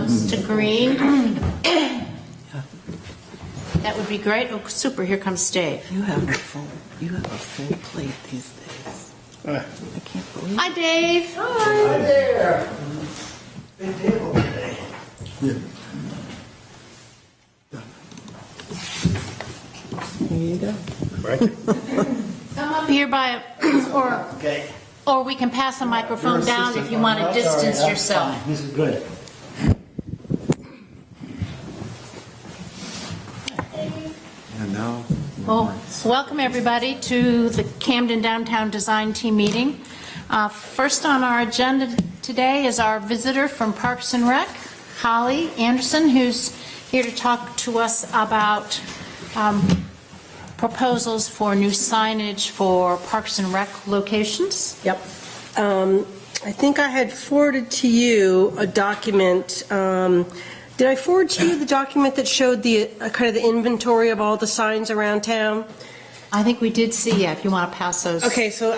bronze to green. That would be great. Oh, super, here comes Dave. You have a full plate these days. I can't believe it. Hi, Dave. Hi there. Big table today. Here you go. Right. Come up here Okay. or we can pass the microphone down if you want to distance yourself. This is good. And now, Well, welcome everybody to the Camden Downtown Design Team meeting. First on our agenda today is our visitor from Parks and Rec, Holly Anderson, who's here to talk to us about proposals for new signage for Parks and Rec locations. Yep. I think I had forwarded to you a document. Did I forward to you the document that showed the kind of the inventory of all the signs around town? I think we did see, yeah, if you want to pass those. Okay, so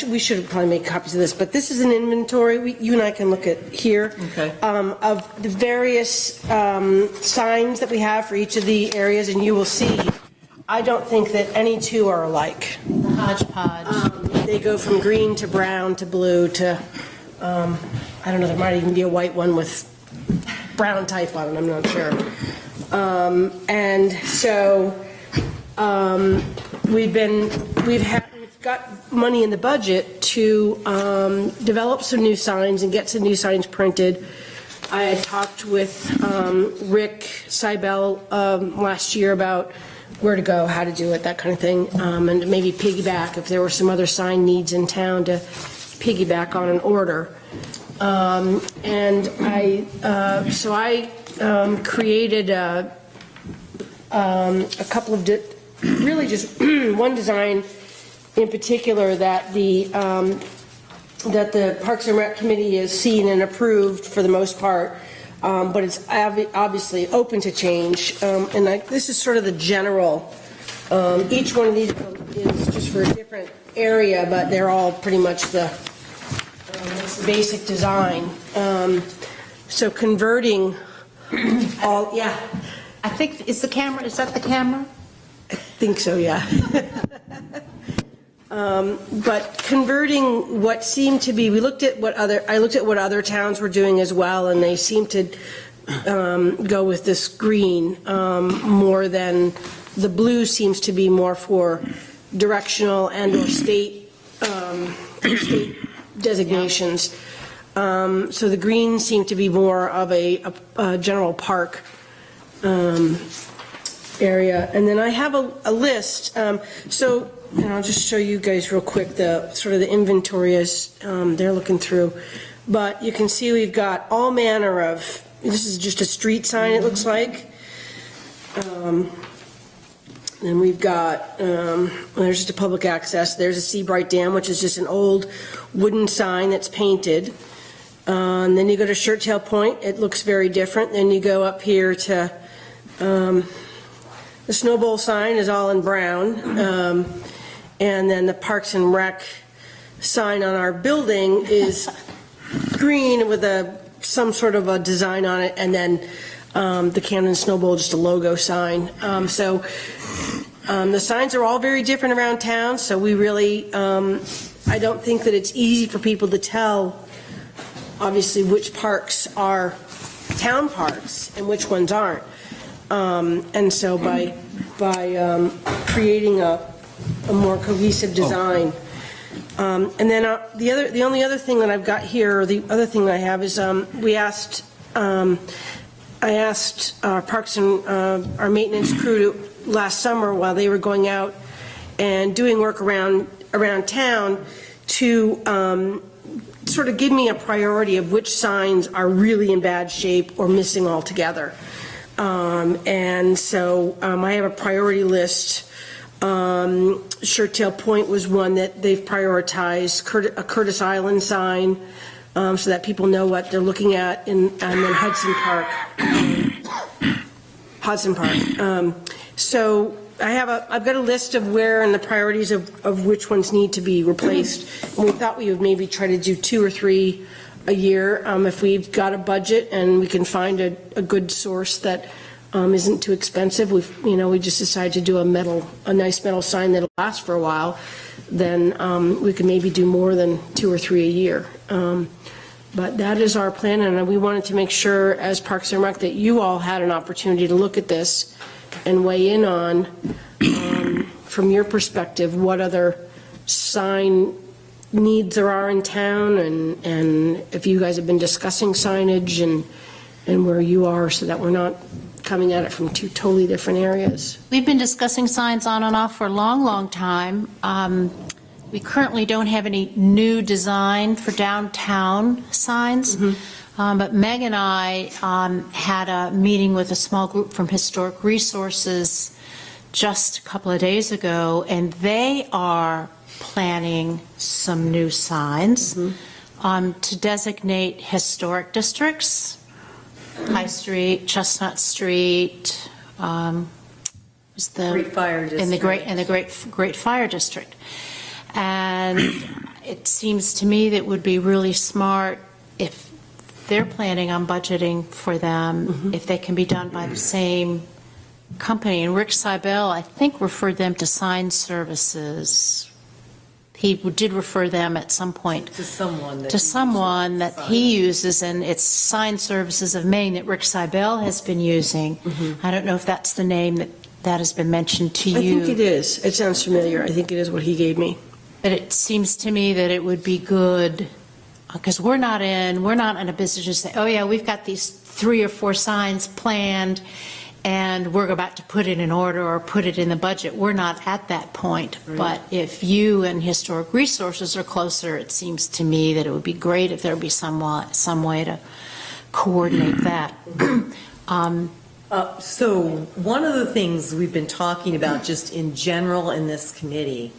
we should probably make copies of this, but this is an inventory. You and I can look at here. Okay. Of the various signs that we have for each of the areas, and you will see, I don't think that any two are alike. The hodgepodge. They go from green to brown to blue to, I don't know, there might even be a white one with brown type on it, I'm not sure. And so we've got money in the budget to develop some new signs and get some new signs printed. I had talked with Rick Seibel last year about where to go, how to do it, that kind of thing, and maybe piggyback if there were some other sign needs in town to piggyback on an order. And I created a couple of really just one design in particular that the Parks and Rec Committee has seen and approved for the most part. But it's obviously open to change. And this is sort of the general, each one of these is just for a different area, but they're all pretty much the basic design. So converting all, yeah. I think, is that the camera? I think so, yeah. But converting what seemed to be, I looked at what other towns were doing as well, and they seem to go with this green more than the blue seems to be more for directional and or state designations. So the green seemed to be more of a general park area. And then I have a list. And I'll just show you guys real quick the sort of the inventory as they're looking through. But you can see we've got all manner of, this is just a street sign it looks like. Then we've got, there's just a public access. There's a Seabright Dam, which is just an old wooden sign that's painted. And then you go to Shirttail Point. It looks very different. Then you go up here to, the Snow Bowl sign is all in brown. And then the Parks and Rec sign on our building is green with some sort of a design on it, and then the Camden Snow Bowl, just a logo sign. The signs are all very different around town, so we really, I don't think that it's easy for people to tell, obviously, which parks are town parks and which ones aren't. And so by creating a more cohesive design. And then the only other thing that I've got here, or the other thing that I have is I asked our parks and our maintenance crew last summer while they were going out and doing work around town to sort of give me a priority of which signs are really in bad shape or missing altogether. And so I have a priority list. Shirttail Point was one that they've prioritized, a Curtis Island sign, so that people know what they're looking at, and then Hudson Park. So I've got a list of where and the priorities of which ones need to be replaced. And we thought we would maybe try to do 2 or 3 a year. If we've got a budget and we can find a good source that isn't too expensive, we just decided to do a nice metal sign that'll last for a while, then we can maybe do more than 2 or 3 a year. But that is our plan, and we wanted to make sure, as Parks and Rec, that you all had an opportunity to look at this and weigh in on, from your perspective, what other sign needs there are in town, and if you guys have been discussing signage and where you are, so that we're not coming at it from two totally different areas. We've been discussing signs on and off for a long, long time. We currently don't have any new design for downtown signs, but Meg and I had a meeting with a small group from Historic Resources just a couple of days ago, and they are planning some new signs to designate historic districts. High Street, Chestnut Street, was the Great Fire District. in the Great Fire District. And it seems to me that it would be really smart if they're planning on budgeting for them, if they can be done by the same company. And Rick Seibel, I think, referred them to Sign Services. He did refer them at some point To someone that he uses, and it's Sign Services of Maine that Rick Seibel has been using. I don't know if that's the name that has been mentioned to you. I think it is. It sounds familiar. I think it is what he gave me. But it seems to me that it would be good, because we're not in a business to say, oh yeah, we've got these 3 or 4 signs planned, and we're about to put it in order or put it in the budget. We're not at that point. Right. But if you and Historic Resources are closer, it seems to me that it would be great if there would be some way to coordinate that. So one of the things we've been talking about just in general in this committee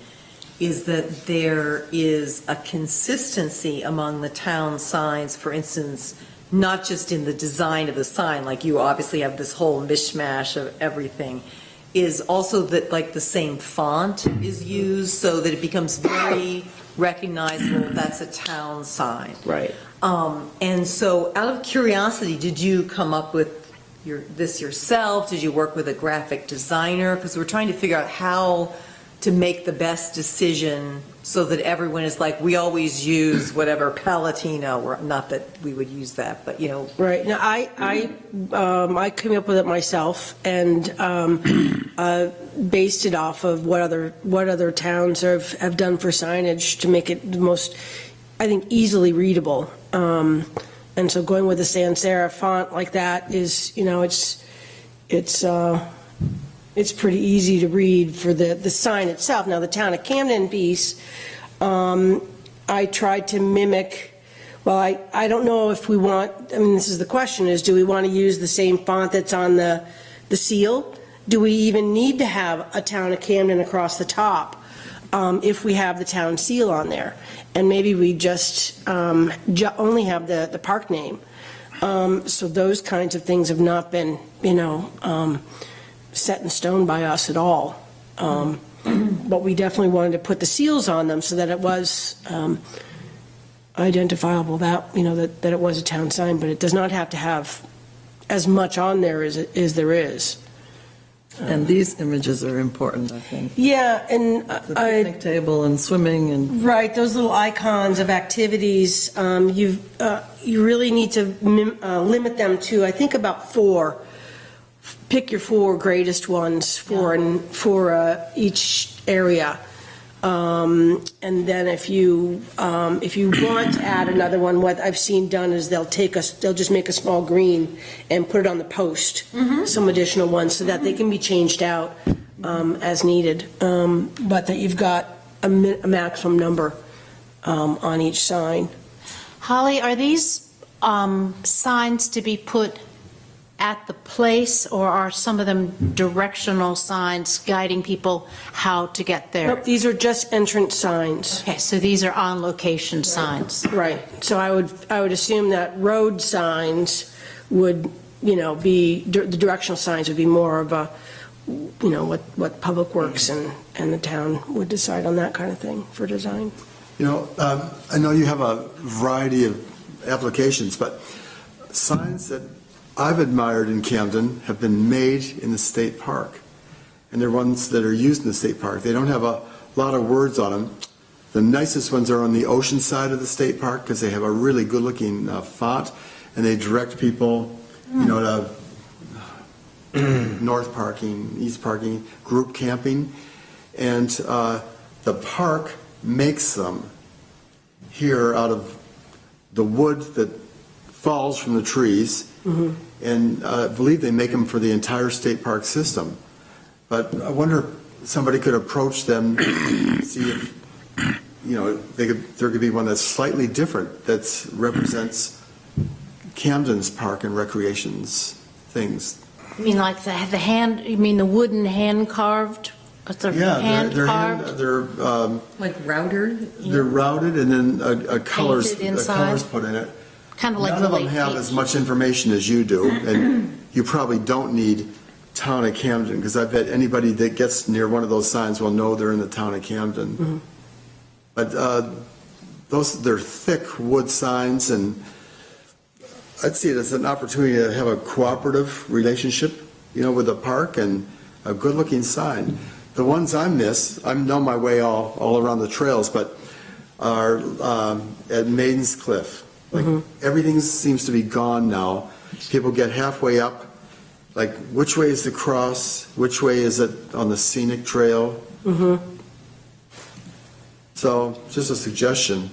is that there is a consistency among the town signs, for instance, not just in the design of the sign, like you obviously have this whole mishmash of everything, is also that like the same font is used so that it becomes very recognizable that's a town sign. Right. And so out of curiosity, did you come up with this yourself? Did you work with a graphic designer? Because we're trying to figure out how to make the best decision so that everyone is like, we always use whatever Palatino, or not that we would use that, but Right. Now, I came up with it myself and based it off of what other towns have done for signage to make it the most, I think, easily readable. And so going with the sans serif font like that is, it's pretty easy to read for the sign itself. Now, the Town of Camden piece, I tried to mimic, well, I don't know if we want, this is the question, is do we want to use the same font that's on the seal? Do we even need to have a Town of Camden across the top if we have the town seal on there? And maybe we just only have the park name. So those kinds of things have not been, set in stone by us at all. But we definitely wanted to put the seals on them so that it was identifiable that it was a town sign, but it does not have to have as much on there as there is. And these images are important, I think. Yeah, and The picnic table and swimming and. right, those little icons of activities, you really need to limit them to, I think, about 4. Pick your 4 greatest ones for each area. And then if you want to add another one, what I've seen done is they'll just make a small green and put it on the post, some additional ones, so that they can be changed out as needed. But that you've got a maximum number on each sign. Holly, are these signs to be put at the place, or are some of them directional signs guiding people how to get there? Nope, these are just entrance signs. Okay, so these are on-location signs. Right. So I would assume that road signs would, be, the directional signs would be more of a, what Public Works and the town would decide on that kind of thing for design. I know you have a variety of applications, but signs that I've admired in Camden have been made in the state park. And they're ones that are used in the state park. They don't have a lot of words on them. The nicest ones are on the ocean side of the state park because they have a really good-looking font, and they direct people, to north parking, east parking, group camping. And the park makes them here out of the wood that falls from the trees. And I believe they make them for the entire state park system. But I wonder if somebody could approach them, see if, there could be one that's slightly different, that represents Camden's park and recreation's things. You mean like the wooden hand-carved? Yeah, they're hand-carved? they're Like routed? they're routed, and then a color's Painted inside? put in it. Kind of like None the of them late have as much information as you do, and you probably don't need Town of Camden, because I bet anybody that gets near one of those signs will know they're in the Town of Camden. But they're thick wood signs, and I'd see it as an opportunity to have a cooperative relationship, with the park, and a good-looking sign. The ones I miss, I know my way all around the trails, but are at Maiden's Cliff. Like, everything seems to be gone now. People get halfway up, like, which way is the cross? Which way is it on the scenic trail? So, just a suggestion.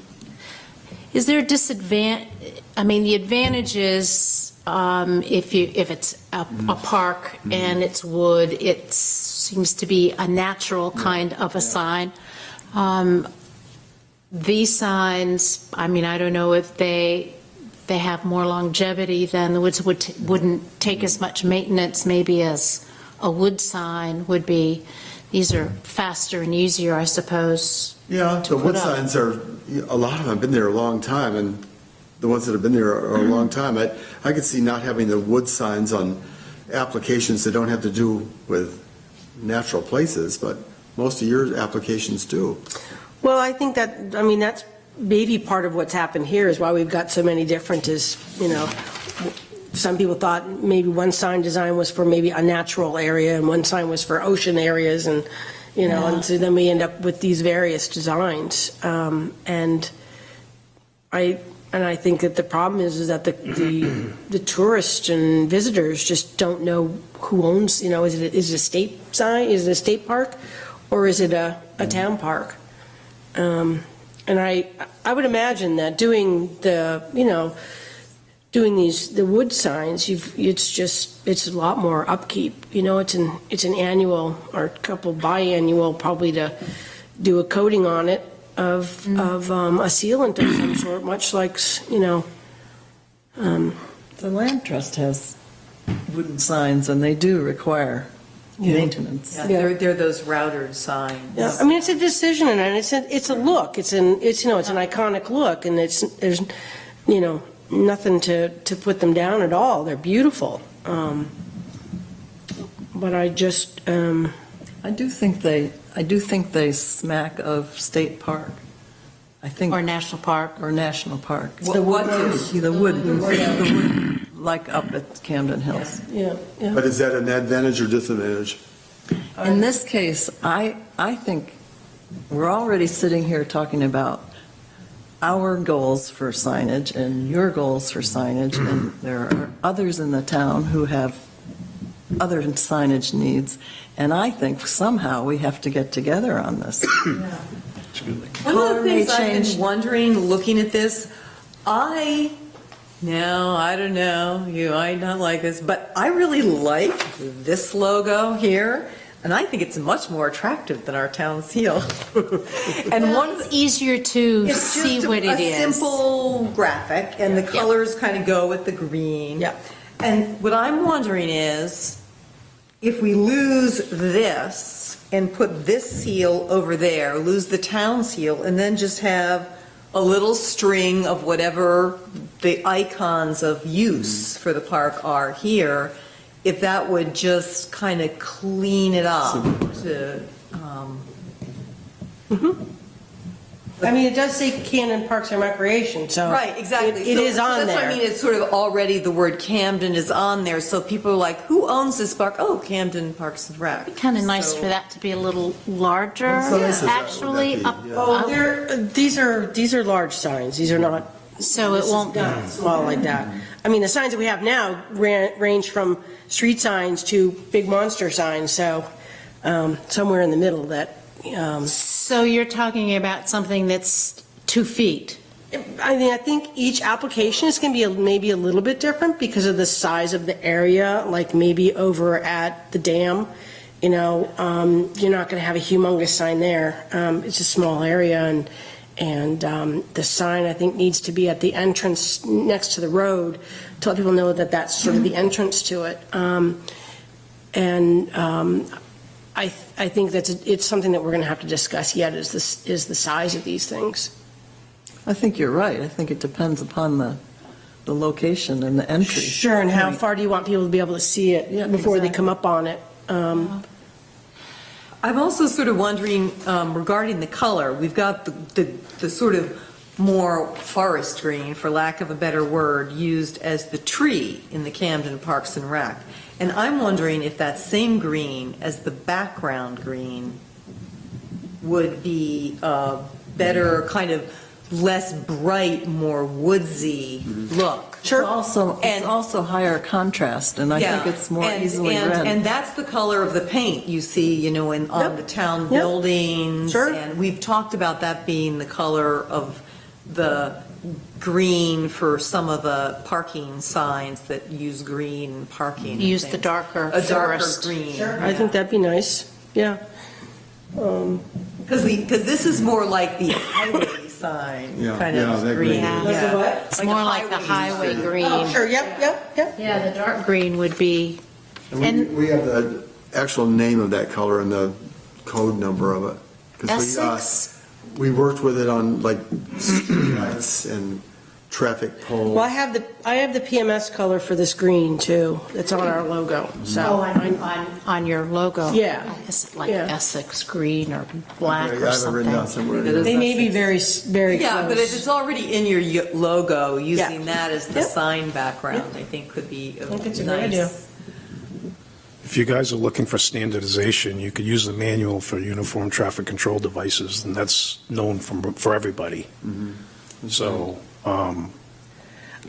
Is there a disadvantage? I mean, the advantage is if it's a park and it's wood, it seems to be a natural kind of a sign. These signs, I mean, I don't know if they have more longevity than the woods wouldn't take as much maintenance maybe as a wood sign would be. These are faster and easier, I suppose. Yeah, to the wood put up. signs are, a lot of them have been there a long time, and the ones that have been there are a long time. I could see not having the wood signs on applications that don't have to do with natural places, but most of your applications do. Well, I think that's maybe part of what's happened here is why we've got so many different some people thought maybe one sign design was for maybe a natural area and one sign was for ocean areas and so then we end up with these various designs. And I think that the problem is that the tourists and visitors just don't know who owns, is it a state sign, is it a state park, or is it a town park? And I would imagine that doing the wood signs, it's a lot more upkeep. It's an annual or a couple biannual probably to do a coating on it of a sealant of some sort, much like, The Land Trust has wooden signs, and they do require maintenance. Yeah, they're those routed signs. Yeah, I mean, it's a decision, and it's a look. It's an iconic look, and there's nothing to put them down at all. They're beautiful. But I just I do think they smack of state park. I think. Or national park. Or national park. The wood. The wood, like up at Camden Hills. yeah. But is that an advantage or disadvantage? In this case, I think we're already sitting here talking about our goals for signage and your goals for signage, and there are others in the town who have other signage needs, and I think somehow we have to get together on this. One of the things I've been wondering, looking at this, I don't know, you might not like this, but I really like this logo here, and I think it's much more attractive than our town seal. And one of It's easier to It's see just what it a is. simple graphic, and the colors kind of go with the green. Yeah. And what I'm wondering is, if we lose this and put this seal over there, lose the town seal, and then just have a little string of whatever the icons of use for the park are here, if that would just kind of clean it up to, I mean, it does say Camden Parks and Recreation, so. Right, exactly. It So- is so on That's what I there. mean, it's sort of already, the word Camden is on there, so people are like, who owns this park? Oh, Camden Parks and Rec. Kind of nice So- for that to be a little larger, What size is that? actually. Would that up- be? Oh, these are large signs, these are not. So it this is won't, not small like that. I mean, the signs that we have now range from street signs to big monster signs, so somewhere in the middle that, so you're talking about something that's 2 feet? I mean, I think each application is going to be maybe a little bit different because of the size of the area, like maybe over at the dam, you're not going to have a humongous sign there. It's a small area, and the sign, I think, needs to be at the entrance next to the road to let people know that that's sort of the entrance to it. I think it's something that we're going to have to discuss yet is the size of these things. I think you're right. I think it depends upon the location and the entry. Sure, and how point. far do you want people to be able to see it Yeah, before they exactly. come up on it? I'm also sort of wondering regarding the color, we've got the sort of more forest green, for lack of a better word, used as the tree in the Camden Parks and Rec. And I'm wondering if that same green as the background green would be better, kind of less bright, more woodsy look. It's also, And- it's also higher contrast, and I Yeah, think it's more and- easily and- read. And that's the color of the paint you see, on the town Yep. buildings. Sure. And we've talked about that being the color of the green for some of the parking signs that use green parking. and Use the things. darker A darker forest. green. I think that'd be nice, yeah. Because this is more like the highway sign, Yeah, kind yeah, of that green. green. Like the what? It's more like the highway green. Oh, sure, yep. Yeah, the dark green would be, And we- And- we have the actual name of that color and the code number of it. 'Cause Essex? we worked with it on like streetlights and traffic poles. Well, I have the PMS color for this green too, that's on our logo, so. on your logo. Yeah. Is it like Yeah. Essex green or black I or have it written down something? somewhere. It is They may be very close. Yeah, but if it's already in your logo, using Yeah. that as the Yep. sign background, I think could be I think it's a nice. great idea. If you guys are looking for standardization, you could use the manual for uniform traffic control devices, and that's known for everybody. So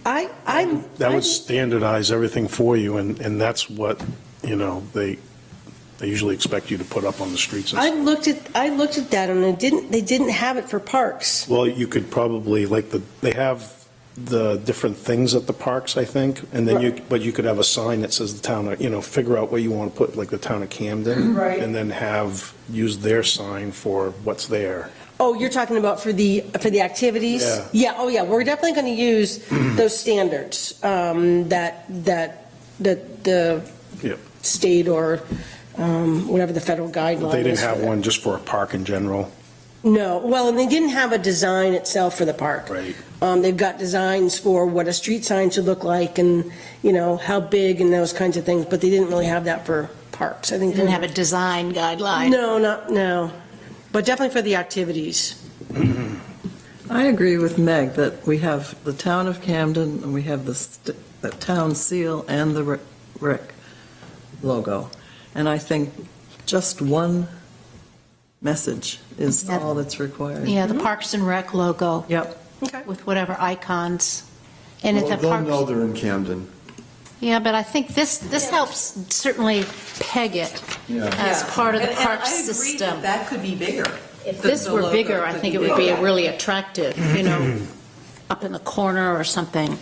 that would standardize everything for you, and that's what, they usually expect you to put up on the streets. and I stuff. looked at that and they didn't have it for parks. Well, you could probably, they have the different things at the parks, I think, and then but you could have a sign that says the town, figure out where you want to put, like the town of Camden. Right. And then use their sign for what's there. Oh, you're talking about for the activities? Yeah. Yeah, oh yeah, we're definitely going to use those standards that the Yep. state or whatever the federal guideline But they is didn't for have that. one just for a park in general. No, well, and they didn't have a design itself for the park. Right. They've got designs for what a street sign should look like and, how big and those kinds of things, but they didn't really have that for parks. I think Didn't have a design guideline. No, but definitely for the activities. I agree with Meg that we have the town of Camden, and we have the town seal and the rec logo. And I think just one message is Yeah. all that's required. Yeah, the Parks and Rec logo Yep. with whatever icons. And at Well, the they'll know parks. they're in Camden. Yeah, but I think this helps certainly peg it as part of the And park I agree system. that could be bigger. If The- this the were logo bigger, I could think be it would be bigger. really attractive, up in the corner or something.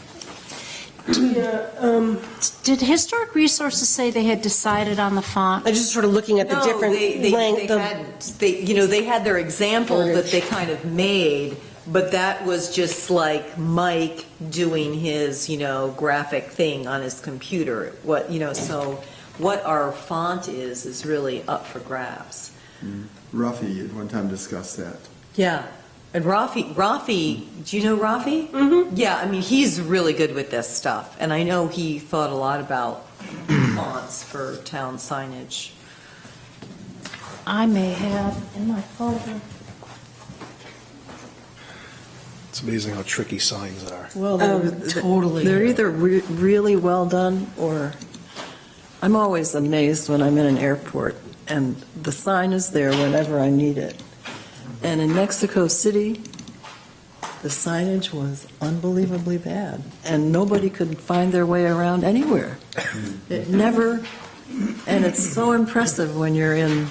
Did Historic Resources say they had decided on the font? I'm just sort of looking at the No, different they length of. hadn't. They had their example that they kind of made, but that was just like Mike doing his, graphic thing on his computer. So what our font is really up for grabs. Ruffy at one time discussed that. Yeah. And Rafi, do you know Rafi? Mm-hmm. Yeah, I mean, he's really good with this stuff, and I know he thought a lot about fonts for town signage. I may have in my folder. It's amazing how tricky signs are. Well, totally. They're either really well done, or, I'm always amazed when I'm in an airport, and the sign is there whenever I need it. And in Mexico City, the signage was unbelievably bad, and nobody could find their way around anywhere. It never, and it's so impressive when you're in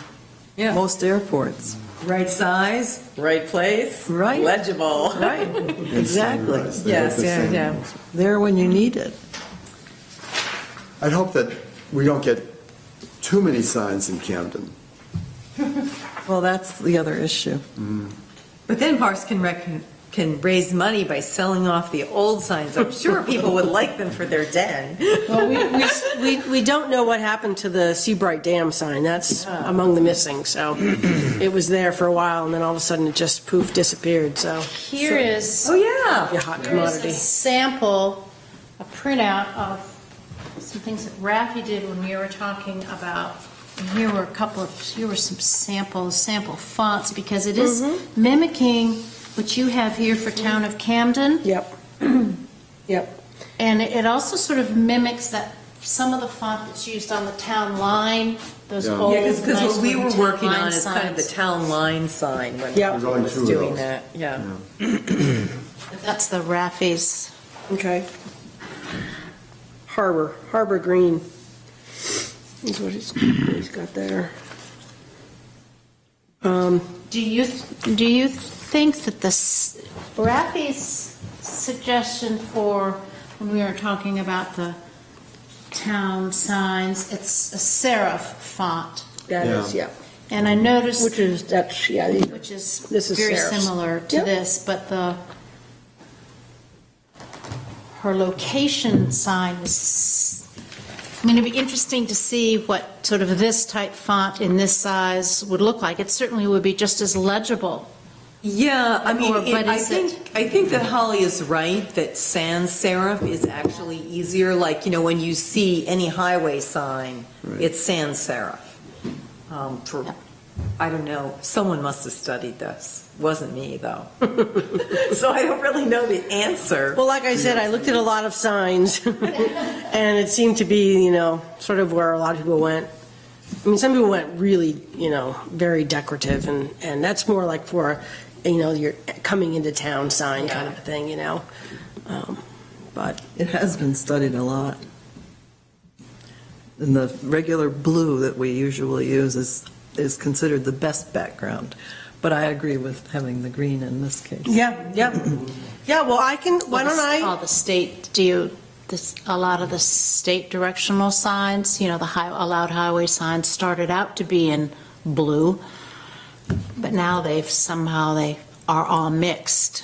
Yeah. most airports. Right size, right place, Right. legible. Right, exactly. Yes, yeah. There when you need it. I'd hope that we don't get too many signs in Camden. Well, that's the other issue. But then Parks can raise money by selling off the old signs. I'm sure people would like them for their den. Well, we don't know what happened to the Seabright Dam sign. That's among the missing, so it was there for a while, and then all of a sudden it just poof, disappeared, so. Here is. Oh, yeah. Be a hot Here's a commodity. sample, a printout of some things that Rafi did when we were talking about, and here were some sample fonts, because it is mimicking what you have here for Town of Camden. Yep. Yep. And it also sort of mimics that, some of the font that's used on the town line, those Yeah. old, Yeah, because nice what we were wooden working town on line is kind of the signs. town line sign when Yep. I There's only was two of doing those. that, yeah. That's the Rafi's. Okay. Harbor Green is what he's got there. Do you think that this, Rafi's suggestion for, when we were talking about the town signs, it's a serif font. That is, Yeah. yeah. And I noticed, Which is, that's, yeah. which is This is very serifs. similar to Yep. this, but her location sign was, I mean, it'd be interesting to see what sort of this type font in this size would look like. It certainly would be just as legible. Yeah, I mean, Or- but I is it- think that Holly is right, that sans serif is actually easier, like, when you see any highway sign, Right. it's sans serif. I don't know, someone must have studied this, wasn't me, though. So I don't really know the answer. Well, like I said, I looked at a lot of signs, and it seemed to be, sort of where a lot of people went. I mean, some people went really, very decorative, and that's more like for, you're coming into town sign kind of a thing, But, It has been studied a lot. And the regular blue that we usually use is considered the best background. But I agree with having the green in this case. yeah. Yeah, well, why don't All I? the state, a lot of the state directional signs, the allowed highway signs started out to be in blue, but now they are all mixed.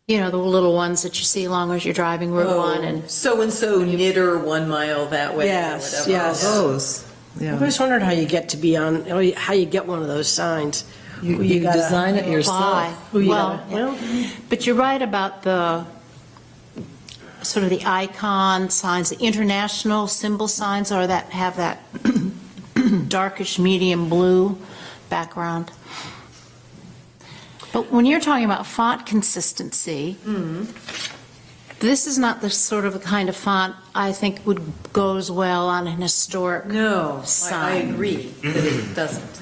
The little ones that you see along as you're driving Route 1 and So-and-so knitter 1 mile that way, or Yes, whatever. yes. Those, I've yeah. always wondered how you get to be on, how you get one of those signs. You gotta design it apply. yourself. Who you Well, gotta- but you're right about the, sort of the icon signs, the international symbol signs are that, have that darkish medium blue background. But when you're talking about font consistency, this is not the sort of kind of font I think goes well on an historic No, I sign. agree that it doesn't.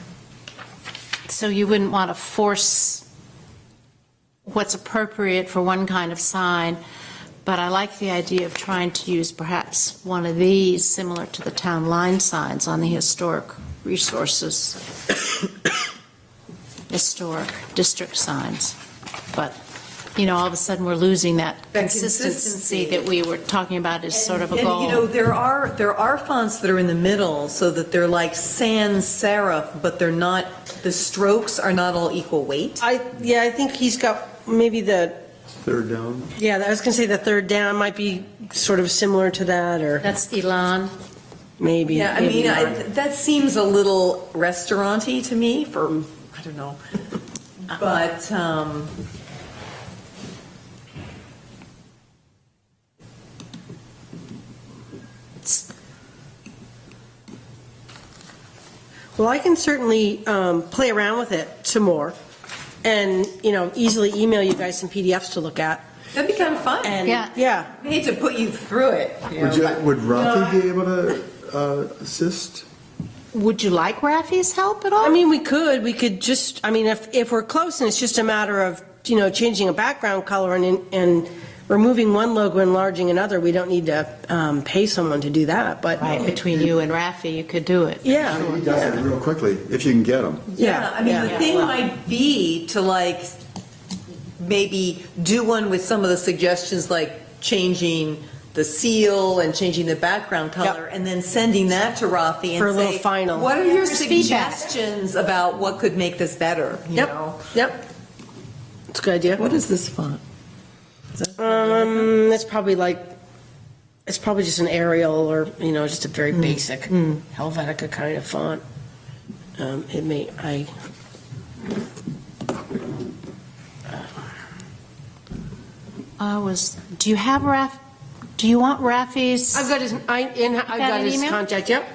So you wouldn't want to force what's appropriate for one kind of sign, but I like the idea of trying to use perhaps one of these similar to the town line signs on the historic resources, historic district signs. But, all of a sudden, we're losing that That consistency consistency. that we were talking about as sort of a And, goal. there are fonts that are in the middle, so that they're like sans serif, but they're not, the strokes are not all equal weight. I think he's got maybe Third down. I was going to say the third down might be sort of similar to that, or That's Elan. maybe. Yeah, I maybe mean, not. that seems a little restaurant-y to me for, I don't know. But, Well, I can certainly play around with it some more and, easily email you guys some PDFs to look at. That'd be kind of fun. And, Yeah. yeah. I hate to put you through it. Would Rafi be able to assist? Would you like Rafi's help at all? I mean, we could just, if we're close and it's just a matter of, changing a background color and removing one logo, enlarging another, we don't need to pay someone to do that, but. Right, between you and Rafi, you could do it. Yeah. He does it real quickly, if you can get him. Yeah, I mean, yeah. the thing might be to maybe do one with some of the suggestions, like changing the seal and changing the background color, and then sending that to Rafi and For a little say, final. what are your Here's feedback. suggestions about what could make this better, you know? Yep. It's a good idea. What is this font? Is that- It's probably just an Arial or, just a very basic Helvetica kind of font. Do you have do you want Rafi's? I've got an his email? contact, yep.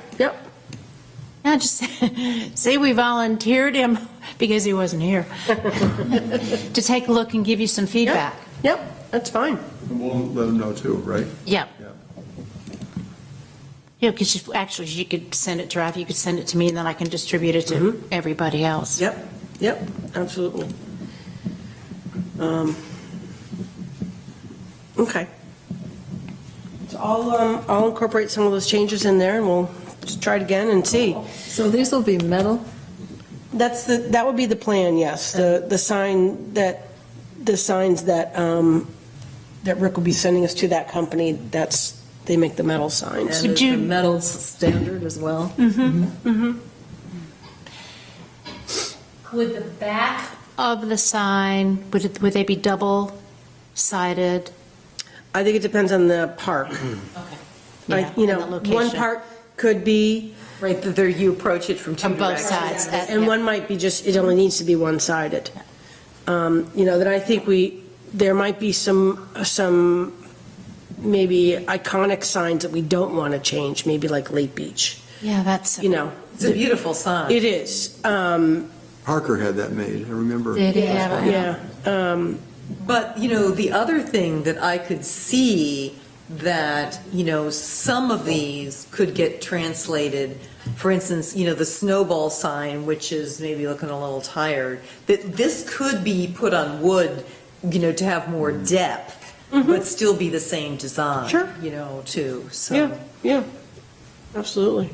No, just say we volunteered him because he wasn't here to take a look and give you some feedback. Yep, that's fine. And we'll let him know too, right? Yeah. Yeah. Yeah, because actually you could send it to Rafi, you could send it to me, and then I can distribute it to everybody else. Yep, absolutely. Okay. So I'll incorporate some of those changes in there, and we'll just try it again and see. So these will be metal? That would be the plan, yes. The signs that Rick will be sending us to that company, they make the metal signs. And it's a metal standard as well? Would the back of the sign, would they be double-sided? I think it depends on the park. Okay. One part could be, Right, that there you approach it from two From both directions. sides. and one might be just, it only needs to be one-sided. Then I think there might be some maybe iconic signs that we don't want to change, maybe like Lake Beach, Yeah, that's. It's a beautiful sign. It is, Parker had that made, I remember. Did he have it? yeah. But, the other thing that I could see that, some of these could get translated, for instance, the snowball sign, which is maybe looking a little tired, that this could be put on wood, to have more depth, but still be the same design. Sure. Too, so. Yeah, absolutely.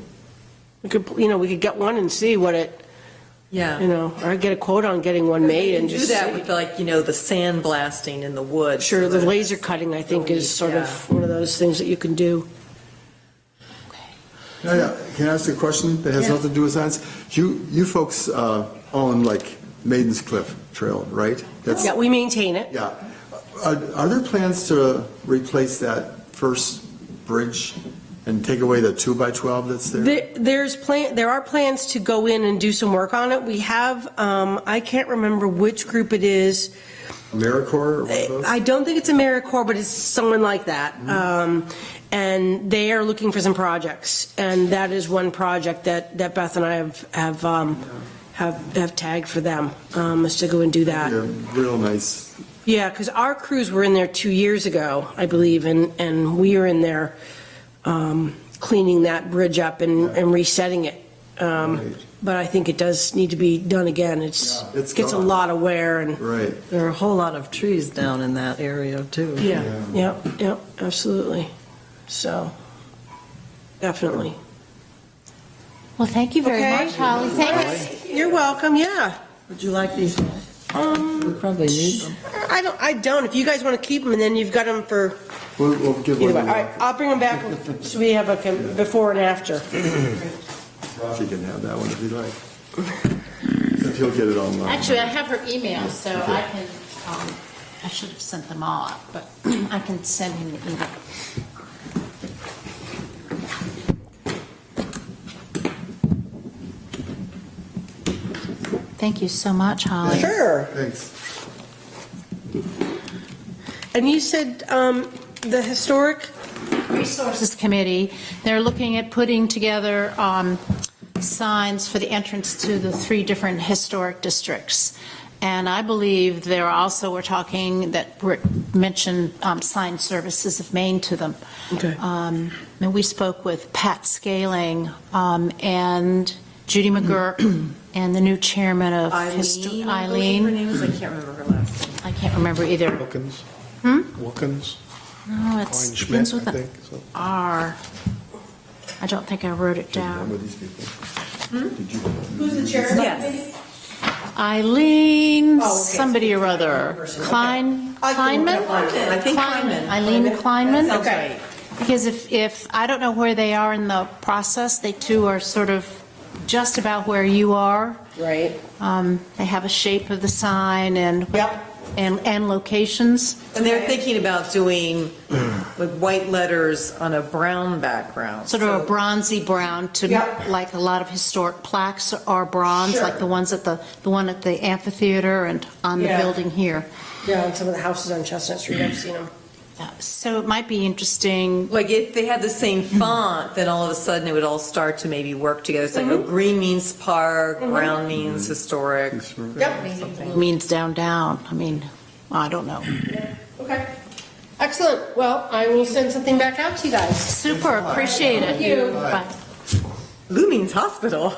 We could get one and see what it, Yeah. or get a quote on getting one made and Do just that see. with the sandblasting in the wood. Sure, so the that laser it's- cutting, I think, is sort Yeah. of one of those things that you can do. Yeah, can I ask a question that has Yeah. nothing to do with science? You folks own like Maiden's Cliff Trail, right? That's- Yeah, we maintain it. Yeah. Are there plans to replace that first bridge and take away the 2x12 that's there? There are plans to go in and do some work on it. We have, I can't remember which group it is. AmeriCorps or one of those? I don't think it's AmeriCorps, but it's someone like that. And they are looking for some projects, and that is one project that Beth and I have tagged for them, is to go and do that. Yeah, real nice. Yeah, because our crews were in there 2 years ago, I believe, and we were in there cleaning that bridge up and resetting it. Right. But I think it does need to be done again. It's Gets a gone. lot of wear and, Right. There are a whole lot of trees down in that area, too. yeah, absolutely. So, definitely. Well, thank you very Okay. much, Holly. Thanks. You're welcome, yeah. Would you like these? We probably need them. I don't. If you guys want to keep them, and then you've got them for We'll give either one way. to All right, I'll bring them back so we have a before and after. Rafi can have that one if you'd like. If he'll get it online. Actually, I have her email, so I can, I should have sent them all out, but I can send him the email. Thank you so much, Holly. Sure. Thanks. And you said the historic, Resources Committee, they're looking at putting together signs for the entrance to the 3 different historic districts. And I believe there also, we're talking that Rick mentioned sign services of Maine to them. Okay. And we spoke with Pat Scaling and Judy McGurk and the new chairman of Eileen, I believe her Eileen. name is, I can't remember her last name. I can't remember either. Wilkins? Wilkins? No, it's Klein begins Schmidt, with I an think. so. R. I don't think I wrote it Remember down. these people? Who's the chair? Yes. Eileen, Oh, okay. somebody or other. Kleinman? I think Kleinman. Eileen Kleinman? Sounds right. Because if, I don't know where they are in the process, they too are sort of just about where you are. Right. They have a shape of the sign and. Yep. And locations. And they're thinking about doing like white letters on a brown background. Sort of a So- bronzy brown to, Yep. like a lot of historic plaques are bronze, Sure. like the ones at the one at the amphitheater and on the Yeah. building here. Yeah, and some of the houses on Chestnut Street, I've seen them. So it might be interesting. Like if they had the same font, then all of a sudden it would all start to maybe work together. It's like, oh, green means park, brown means historic. Yep. Means down. I mean, I don't know. Okay. Excellent. Well, I will send something back out to you guys. Super, appreciate it. Thank you. Bye. Blue means hospital.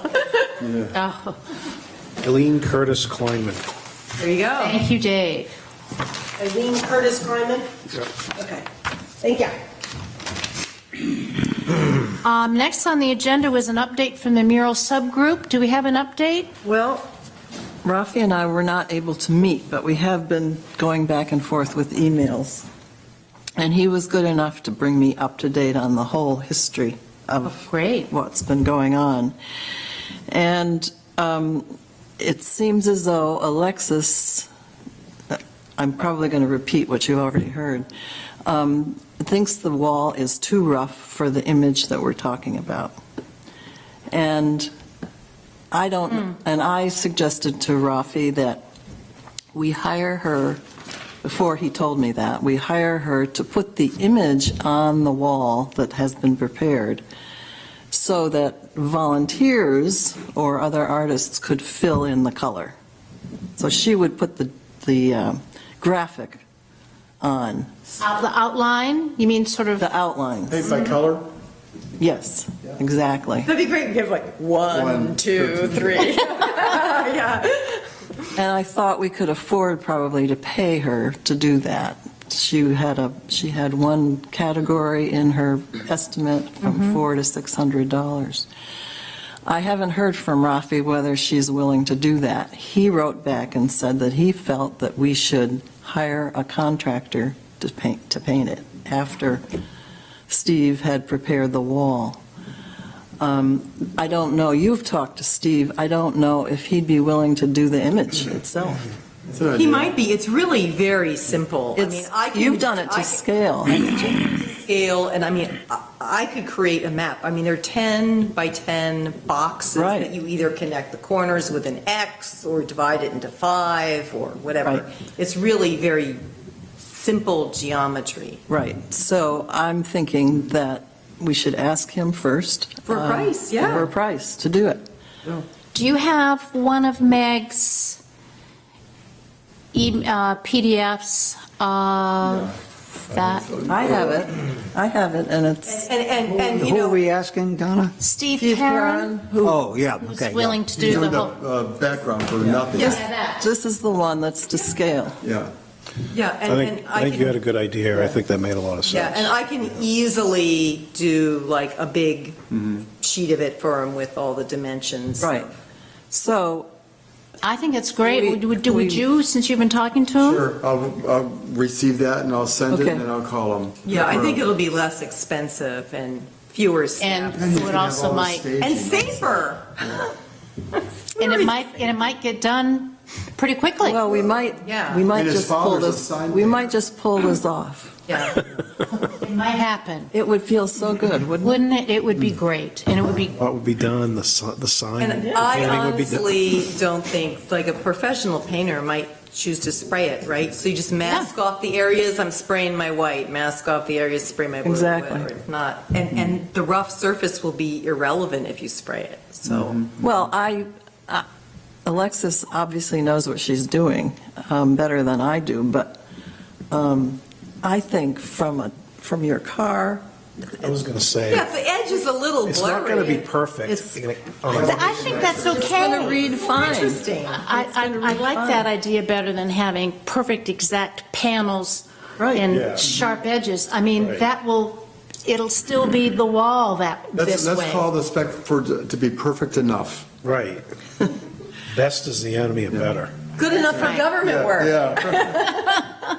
Oh, Eileen Curtis Kleinman. There you go. thank you, Dave. Eileen Curtis Kleiman? Yep. Okay. Thank you. Next on the agenda was an update from the mural subgroup. Do we have an update? Well, Rafi and I were not able to meet, but we have been going back and forth with emails. And he was good enough to bring me up to date on the whole history of Great. what's been going on. And it seems as though Alexis, I'm probably going to repeat what you've already heard, thinks the wall is too rough for the image that we're talking about. And I don't, and I suggested to Rafi that we hire her, before he told me that, we hire her to put the image on the wall that has been prepared so that volunteers or other artists could fill in the color. So she would put the graphic on, The outline? You mean sort of, the outlines. Paint by color? Yes, exactly. That'd be great if you have like one, two, three. Yeah. And I thought we could afford probably to pay her to do that. She had one category in her estimate from $400 to $600. I haven't heard from Rafi whether she's willing to do that. He wrote back and said that he felt that we should hire a contractor to paint it after Steve had prepared the wall. I don't know, you've talked to Steve, I don't know if he'd be willing to do the image itself. It's an He idea. might be. It's really very simple. I mean, I can. You've done it I to can scale, haven't you? Scale, and I mean, I could create a map. I mean, there are 10 by 10 boxes Right. that you either connect the corners with an X or divide it into 5 or whatever. Right. It's really very simple geometry. Right, so I'm thinking that we should ask him first. For a price, yeah. For a price, to do it. do you have one of Meg's PDFs of that? I have it, and it's And you Who are know, we asking, Donna? Steve Steve Perrin, Perrin, who, Oh, yeah, who's okay. willing to He's do the doing whole. the background for nothing. this is the one that's to scale. Yeah. yeah, I and think you had a good idea. I think that made a lot of Yeah, sense. and I can easily do like a big sheet of it for him with all the dimensions. Right. So, I think it's great. We- Would we- you, since you've been talking to him? Sure, I'll receive that and I'll send it Okay. and then I'll call them. Yeah, I think it'll be less expensive and fewer And steps. it would also might, And safer. and it might get done pretty quickly. well, we might Yeah. just And his pull father's a this, sign we painter. might just pull this off. Yeah. It might happen. It would feel so good, wouldn't it? Wouldn't it? It would be great. And it would be, What would be done, the sign. And the I painting would be done. honestly don't think, like a professional painter might choose to spray it, right? So you just mask off the areas, I'm spraying my white, mask off the areas, spray my blue. Exactly. whatever. It's not, and the rough surface will be irrelevant if you spray it, so. Well, Alexis obviously knows what she's doing better than I do, but I think from your car, I was going to say, Yeah, the edge is a little blurry. it's not going to be perfect. It's- I think that's okay. it's going to read fine. Interesting. I like that idea better than having perfect exact panels Right. and Yeah. sharp edges. I mean, Right. it'll still be the wall this Let's way. call the spec to be perfect enough. Right. Best is the enemy of better. Good enough for Right. government work. Yeah.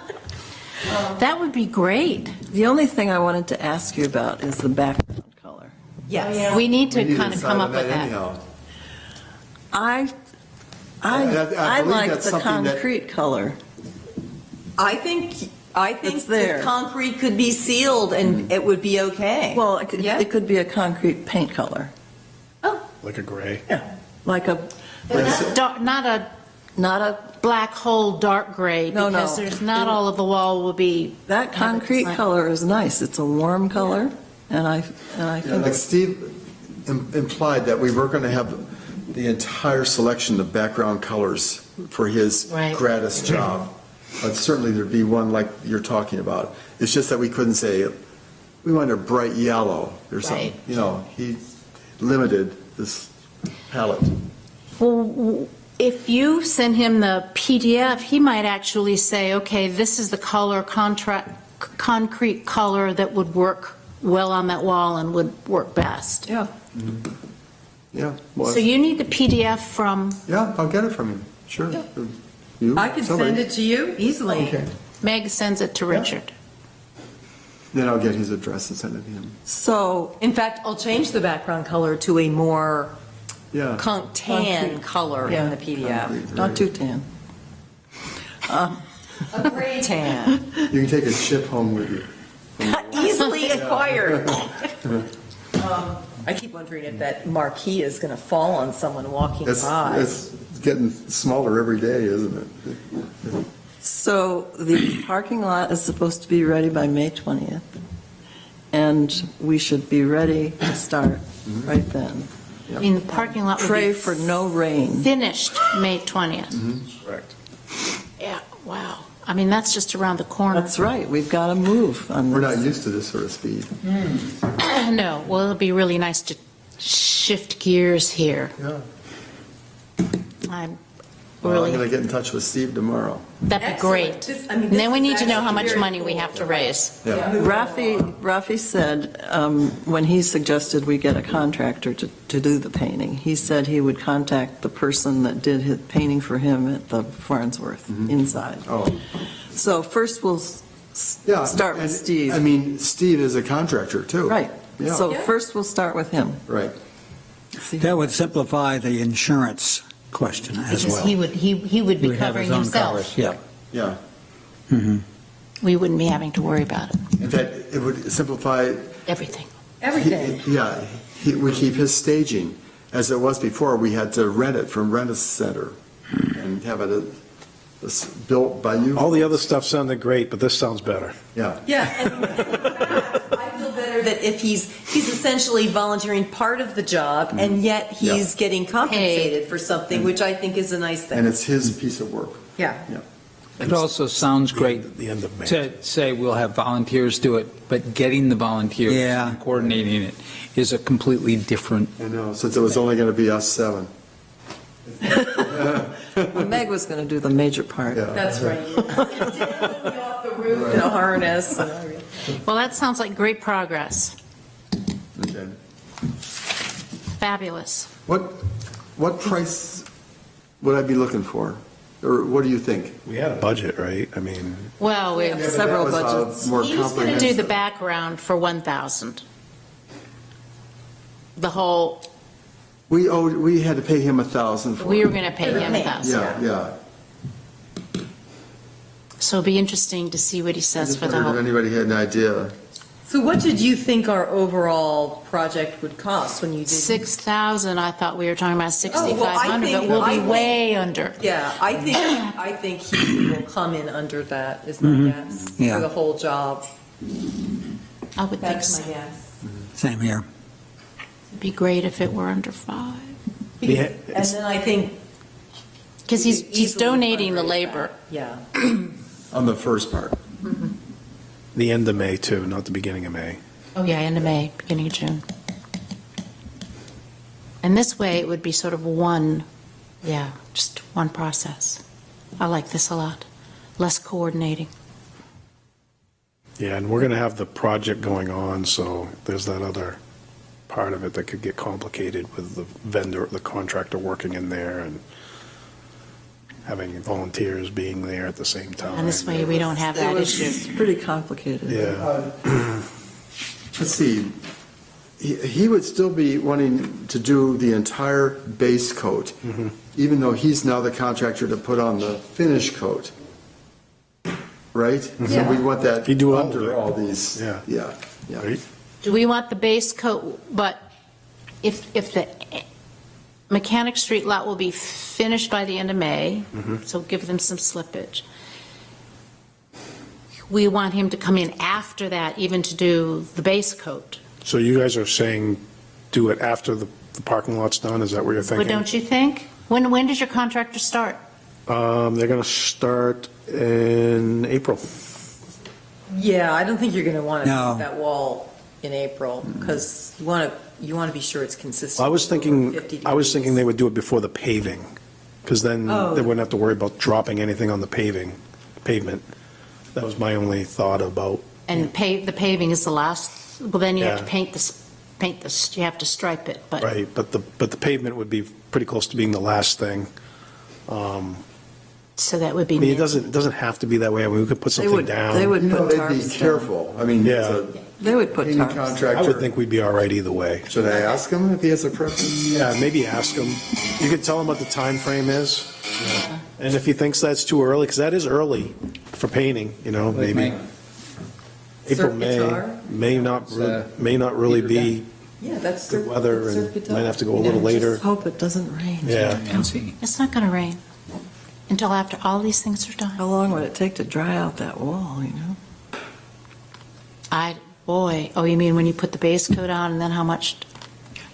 That would be great. The only thing I wanted to ask you about is the background color. Yes. We need to We need kind of decide come on up with that. anyhow. I I believe like that's the something that- concrete color. I think It's there. the concrete could be sealed and it would be okay. Well, Yeah. it could be a concrete paint color, Like a gray. like a, Not a not a, black hole dark gray, No, no. because there's not all of the wall will be. that concrete color is nice. It's a warm color, and I Yeah, think like Steve implied that we were going to have the entire selection of background colors for his Right. gratis job. But certainly there'd be one like you're talking about. It's just that we couldn't say, we want a bright yellow or something. Right. You know, he limited this palette. Well, if you send him the PDF, he might actually say, okay, this is the concrete color that would work well on that wall and would work best. yeah. Yeah. well, So you need the PDF from, Yeah, I'll get it from him, sure. You, I could somebody. send it to you easily. Okay. Meg sends it to Richard. Then I'll get his address and send it to him. So, In fact, I'll change the background color to a more Yeah. tan Concrete. color Yeah. in the PDF. not too tan. A gray tan. You can take a chip home with you. Easily acquired. I keep wondering if that marquee is going to fall on someone walking by. It's getting smaller every day, isn't it? So the parking lot is supposed to be ready by May 20th, and we should be ready to start right then. I mean, the parking lot would Pray be for no rain. finished May 20th. Correct. Yeah, wow. I mean, that's just around the corner. That's right, we've got to move on We're this. not used to this sort of speed. No, well, it'll be really nice to shift gears here. Yeah. I'm Well, I'm really, going to get in touch with Steve tomorrow. that'd be Excellent. great. This- I mean, And then this we is need to know how actually much very money we cool. have to raise. Yeah. Rafi said, when he suggested we get a contractor to do the painting, he said he would contact the person that did his painting for him at the Farnsworth inside. Oh, So first we'll yeah. start with and, Steve. I mean, Steve is a contractor, too. Right, Yeah. so first we'll start with him. Right. See- That would simplify the insurance question as Because well. he would be We'd have covering his own himself. covers, Yeah. Yeah. We wouldn't be having to worry about it. In fact, it would simplify. everything. Everything. Yeah. We keep his staging. As it was before, we had to rent it from Rent-A-Center and have it built by you. All the other stuff sounded great, but this sounds better. Yeah. Yeah. and I feel better that if he's essentially volunteering part of the job, and yet he's getting compensated for something, which I think is a nice And thing. it's his piece of work. Yeah. Yeah. It also sounds great At the end of May. to say we'll have volunteers do it, but getting the volunteers Yeah. and coordinating it is a completely different. I know, since it was only going to be us 7. Well, Meg was going to do the major part. Yeah. That's right. Off the roof in a harness. Well, that sounds like great progress. Okay. Fabulous. What price would I be looking for? Or what do you think? We had a budget, right? I mean, Well, we Yeah, but Several that was, budgets. more he was going to do comprehensive. the background for 1,000. The whole, We had to pay him 1,000 for it. we were going to pay him 1,000. Yeah. So it'll be interesting to see what he I says just for the wondered if whole. anybody had an idea. So what did you think our overall project would cost when you did? 6,000, I thought we were talking about Oh, well, I 6,500, but think- we'll I be think- way under. Yeah, I think he will come in under that, is my guess, Yeah. for the whole job. I would think That's my so. guess. Same here. It'd be great if it were under 5. Yeah, And then I think because he's Easily donating the fundraise labor. that. Yeah. On the first part. The end of May, too, not the beginning of May. Oh, yeah, end of May, beginning of June. And this way, it would be sort of one, just one process. I like this a lot. Less coordinating. Yeah, and we're going to have the project going on, so there's that other part of it that could get complicated with the vendor, the contractor working in there and having volunteers being there at the same time. And this way, we don't have that It was issue. pretty complicated. Yeah, Let's see, he would still be wanting to do the entire base coat, even though he's now the contractor to put on the finish coat. Right? So we want that You do all of under it. all these. Yeah. Yeah, yeah. right? Do we want the base coat, but if the Mechanic Street lot will be finished by the end of May, so give them some slippage. We want him to come in after that, even to do the base coat. So you guys are saying do it after the parking lot's done? Is that what you're But thinking? don't you think? When does your contractor start? They're going to start in April. Yeah, I don't think you're going to want to No. paint that wall in April, because you want to be sure it's consistent. I was with over thinking, 50 I was degrees. thinking they would do it before the paving, because then Oh. they wouldn't have to worry about dropping anything on the pavement. That was my only thought about, And the paving is the last, well, then you have to Yeah. paint this, you have to stripe it, but. right, but the pavement would be pretty close to being the last thing. So that would be. I mean, it new. doesn't have to be that way. I mean, we could put They something would, down. they would You know, put they'd tarps be down. careful. I mean, as a They would put painting tarps. contractor. I would think we'd be all right either way. Should I ask him if he has a preference? Yeah, maybe ask him. You could tell him what the time frame is, and if he thinks that's too early, because that is early for painting, Like maybe. May. April, May, Serpitar? may not really Peter be Yeah, that's. good weather, and Serpitar. might have to go a You know, little just- later. Hope it doesn't rain. Yeah. Nancy. It's not going to rain until after all these things are How done. long would it take to dry out that wall, Oh, you mean when you put the base coat on and then how much?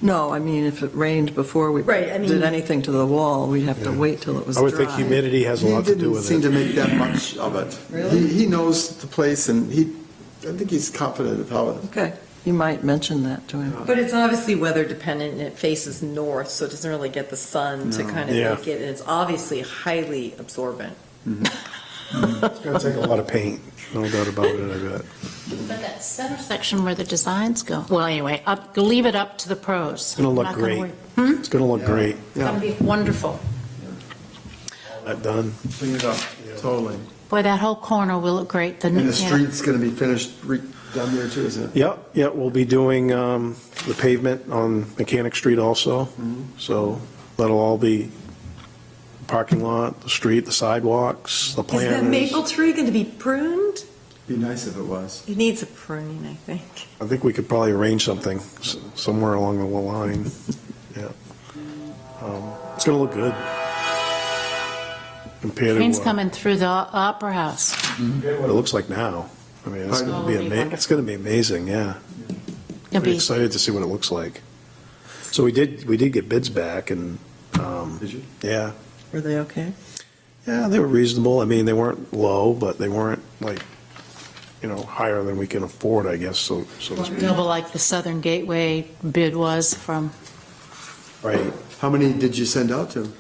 No, I mean, if it rained before we Right, I mean- did anything to the wall, we'd have to Yeah. wait till it was I would think dry. humidity has a He lot to do didn't with seem to it. make that much of it. Really? He knows the place, and I think he's confident of how it. Okay, you might mention that to him. But it's obviously weather dependent, and it faces north, so it doesn't really get the sun to No. kind of Yeah. make it, and it's obviously highly absorbent. It's going to take a lot of paint, no doubt about it, I bet. But that center section where the designs go, well, anyway, leave it up to the pros. It's going to look Not gonna great. worry. It's going to look great. It's going to be wonderful. That done. Clean it up, totally. Boy, that whole corner will look great. And the yeah. street's going to be finished, done there too, isn't it? Yeah, we'll be doing the pavement on Mechanic Street also, so that'll all be parking lot, the street, the sidewalks, the Is planters. that maple tree going to be pruned? Be nice if it was. It needs a pruning, I think. I think we could probably arrange something somewhere along the line, yeah. It's going to look good. Compared to Train's what coming through the Opera House. it looks like now. I mean, it's Pardon? going to be Oh, it'll be it's going to be amazing, yeah. It'll Pretty be, excited to see what it looks like. So we did get bids back, and, Did you? yeah. Were they okay? Yeah, they were reasonable. I mean, they weren't low, but they weren't like, higher than we can afford, I guess, so to speak. double like the Southern Gateway bid was from, Right. How many did you send out to?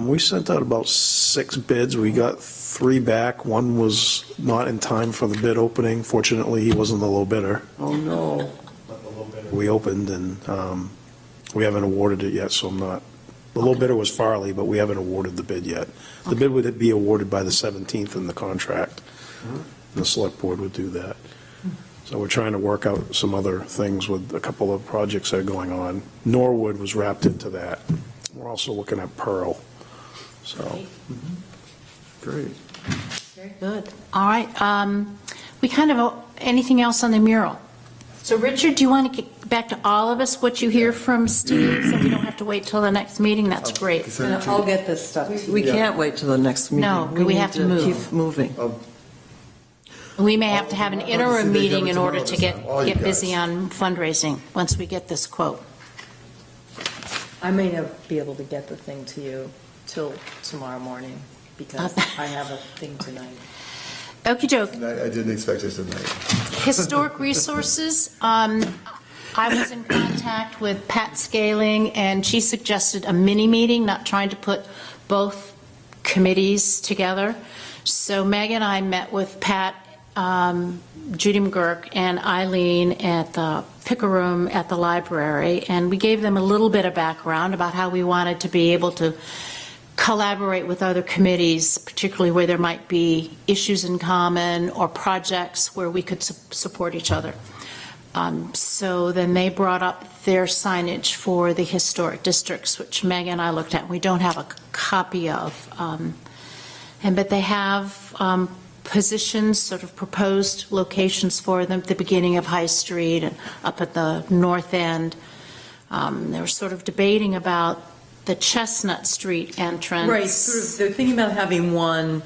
We sent out about 6 bids. We got 3 back. One was not in time for the bid opening. Fortunately, he wasn't the low bidder. Oh, no. We opened, and we haven't awarded it yet, so I'm not, the low bidder was Farley, but we haven't awarded the bid yet. The bid would be awarded by the 17th in the contract. The select board would do that. So we're trying to work out some other things with a couple of projects that are going on. Norwood was wrapped into that. We're also looking at Pearl, so. Great. very good. All right, we kind of, anything else on the mural? So Richard, do you want to get back to all of us, what you hear from Steve, so we don't have to wait till the next meeting? That's great. Send it to I'll you. get this stuff to you. We can't wait till the next meeting. No, we need have to move. Keep moving. We may have to have an interim Obviously, they meeting go in order to tomorrow, all you get busy guys. on fundraising, once we get this quote. I may not be able to get the thing to you till tomorrow morning because I have a thing tonight. Okey doke. I didn't expect it tonight. Historic resources, I was in contact with Pat Scaling, and she suggested a mini-meeting, not trying to put both committees together. So Meg and I met with Pat, Judy McGurk, and Eileen at the Picker Room at the library, and we gave them a little bit of background about how we wanted to be able to collaborate with other committees, particularly where there might be issues in common or projects where we could support each other. So then they brought up their signage for the historic districts, which Meg and I looked at. We don't have a copy of. But they have positions, sort of proposed locations for them at the beginning of High Street and up at the north end. They were sort of debating about the Chestnut Street entrance. Right, sort of, they're thinking about having one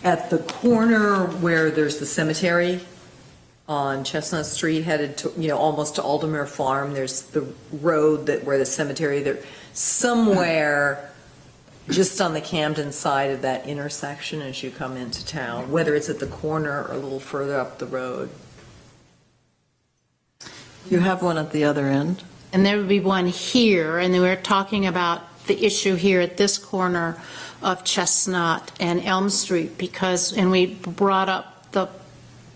at the corner where there's the cemetery on Chestnut Street headed to, almost to Aldermere Farm. There's the road where the cemetery, there, somewhere just on the Camden side of that intersection as you come into town, whether it's at the corner or a little further up the road. You have one at the other end? And there would be one here, and then we were talking about the issue here at this corner of Chestnut and Elm Street, and we brought up the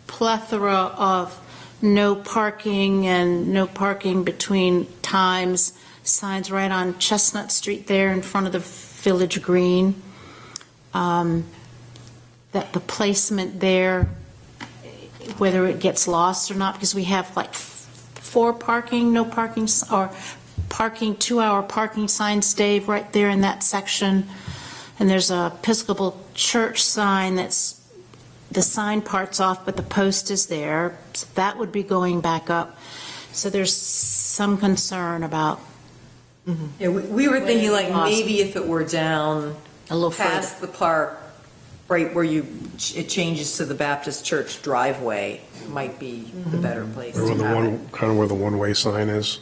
plethora of no parking and no parking between times signs right on Chestnut Street there in front of the Village Green. That the placement there, whether it gets lost or not, because we have like 4 parking, no parking, or parking, 2-hour parking signs, Dave, right there in that section. And there's a Episcopal Church sign that's, the sign part's off, but the post is there. So that would be going back up. So there's some concern about Yeah, we were thinking like Lost. maybe if it were down a little past further. the park, right where it changes to the Baptist church driveway, might be the better place Where to the have it. kind of where the one-way sign is.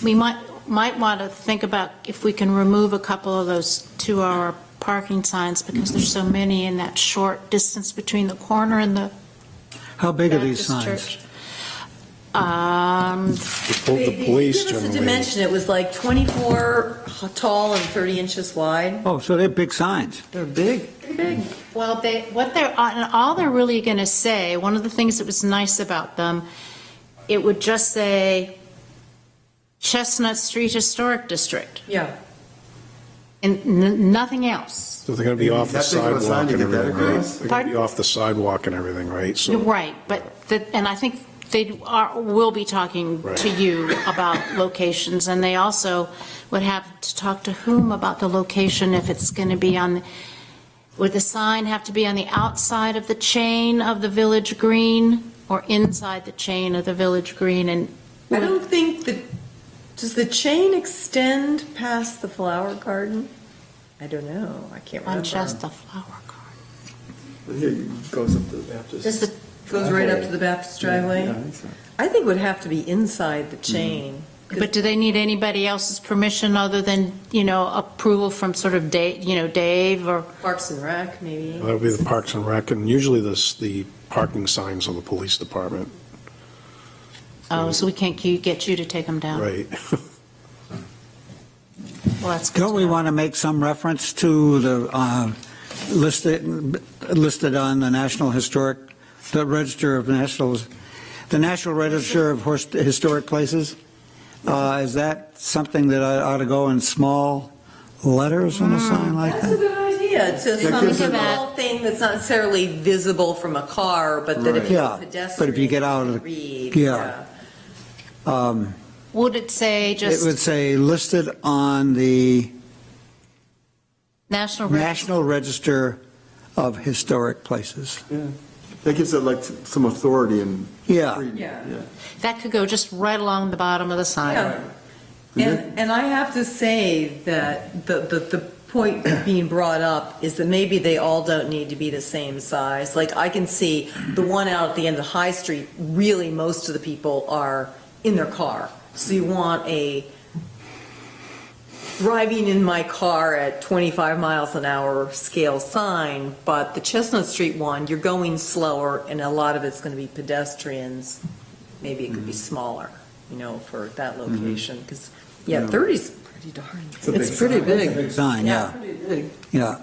We might want to think about if we can remove a couple of those 2-hour parking signs, because there's so many in that short distance between the corner and the How big are these Baptist signs? church. The police Give us a generally. dimension, it was like 24 tall and 30 inches wide. Oh, so they're big signs. They're big. Well, all they're really going to say, one of the things that was nice about them, it would just say Chestnut Street Historic District, Yeah. and nothing else. So they're going to be off the That big of a sign sidewalk to and get that everything, right? across? They're going to be Pardon? off the sidewalk and everything, right? So Right, and I think will be talking Right. to you about locations, and they also would have to talk to whom about the location, if it's going to be would the sign have to be on the outside of the chain of the Village Green or inside the chain of the Village Green? And I don't think does the chain extend past the flower garden? I don't know, I can't remember. on just the flower garden. Here it goes up to the Baptist. Does the Goes right up to the Baptist driveway? Yeah, I think so. I think it would have to be inside the chain. But do they need anybody else's permission other than, approval from sort of Dave or? Parks and Rec, maybe. that would be the Parks and Rec, and usually the parking signs on the police department, Oh, so we can't get you to take them down? right? Well, that's good Don't to we know. want to make some reference to the listed on the National Historic, the Register of the National Register of Historic Places? Is that something that ought to go in small letters on a sign like That's a that? good idea. It's just some gives it- small thing that's not necessarily visible from a car, but that if you're Yeah, a pedestrian. but if you get out of you the- read, yeah. Would it say It just would say listed on the National Register? National Register of Historic Places. That gives it like some authority and. Yeah. freedom. Yeah. That could go just right along the bottom of the sign. Yeah. And I have to say that the point being brought up is that maybe they all don't need to be the same size. Like, I can see the one out at the end of High Street, really, most of the people are in their car. So you want a driving in my car at 25 miles an hour scale sign, but the Chestnut Street one, you're going slower, and a lot of it's going to be pedestrians. Maybe it could be smaller, for that location, because, 30's pretty darn. It's pretty big. Big sign, yeah, Pretty big. yeah.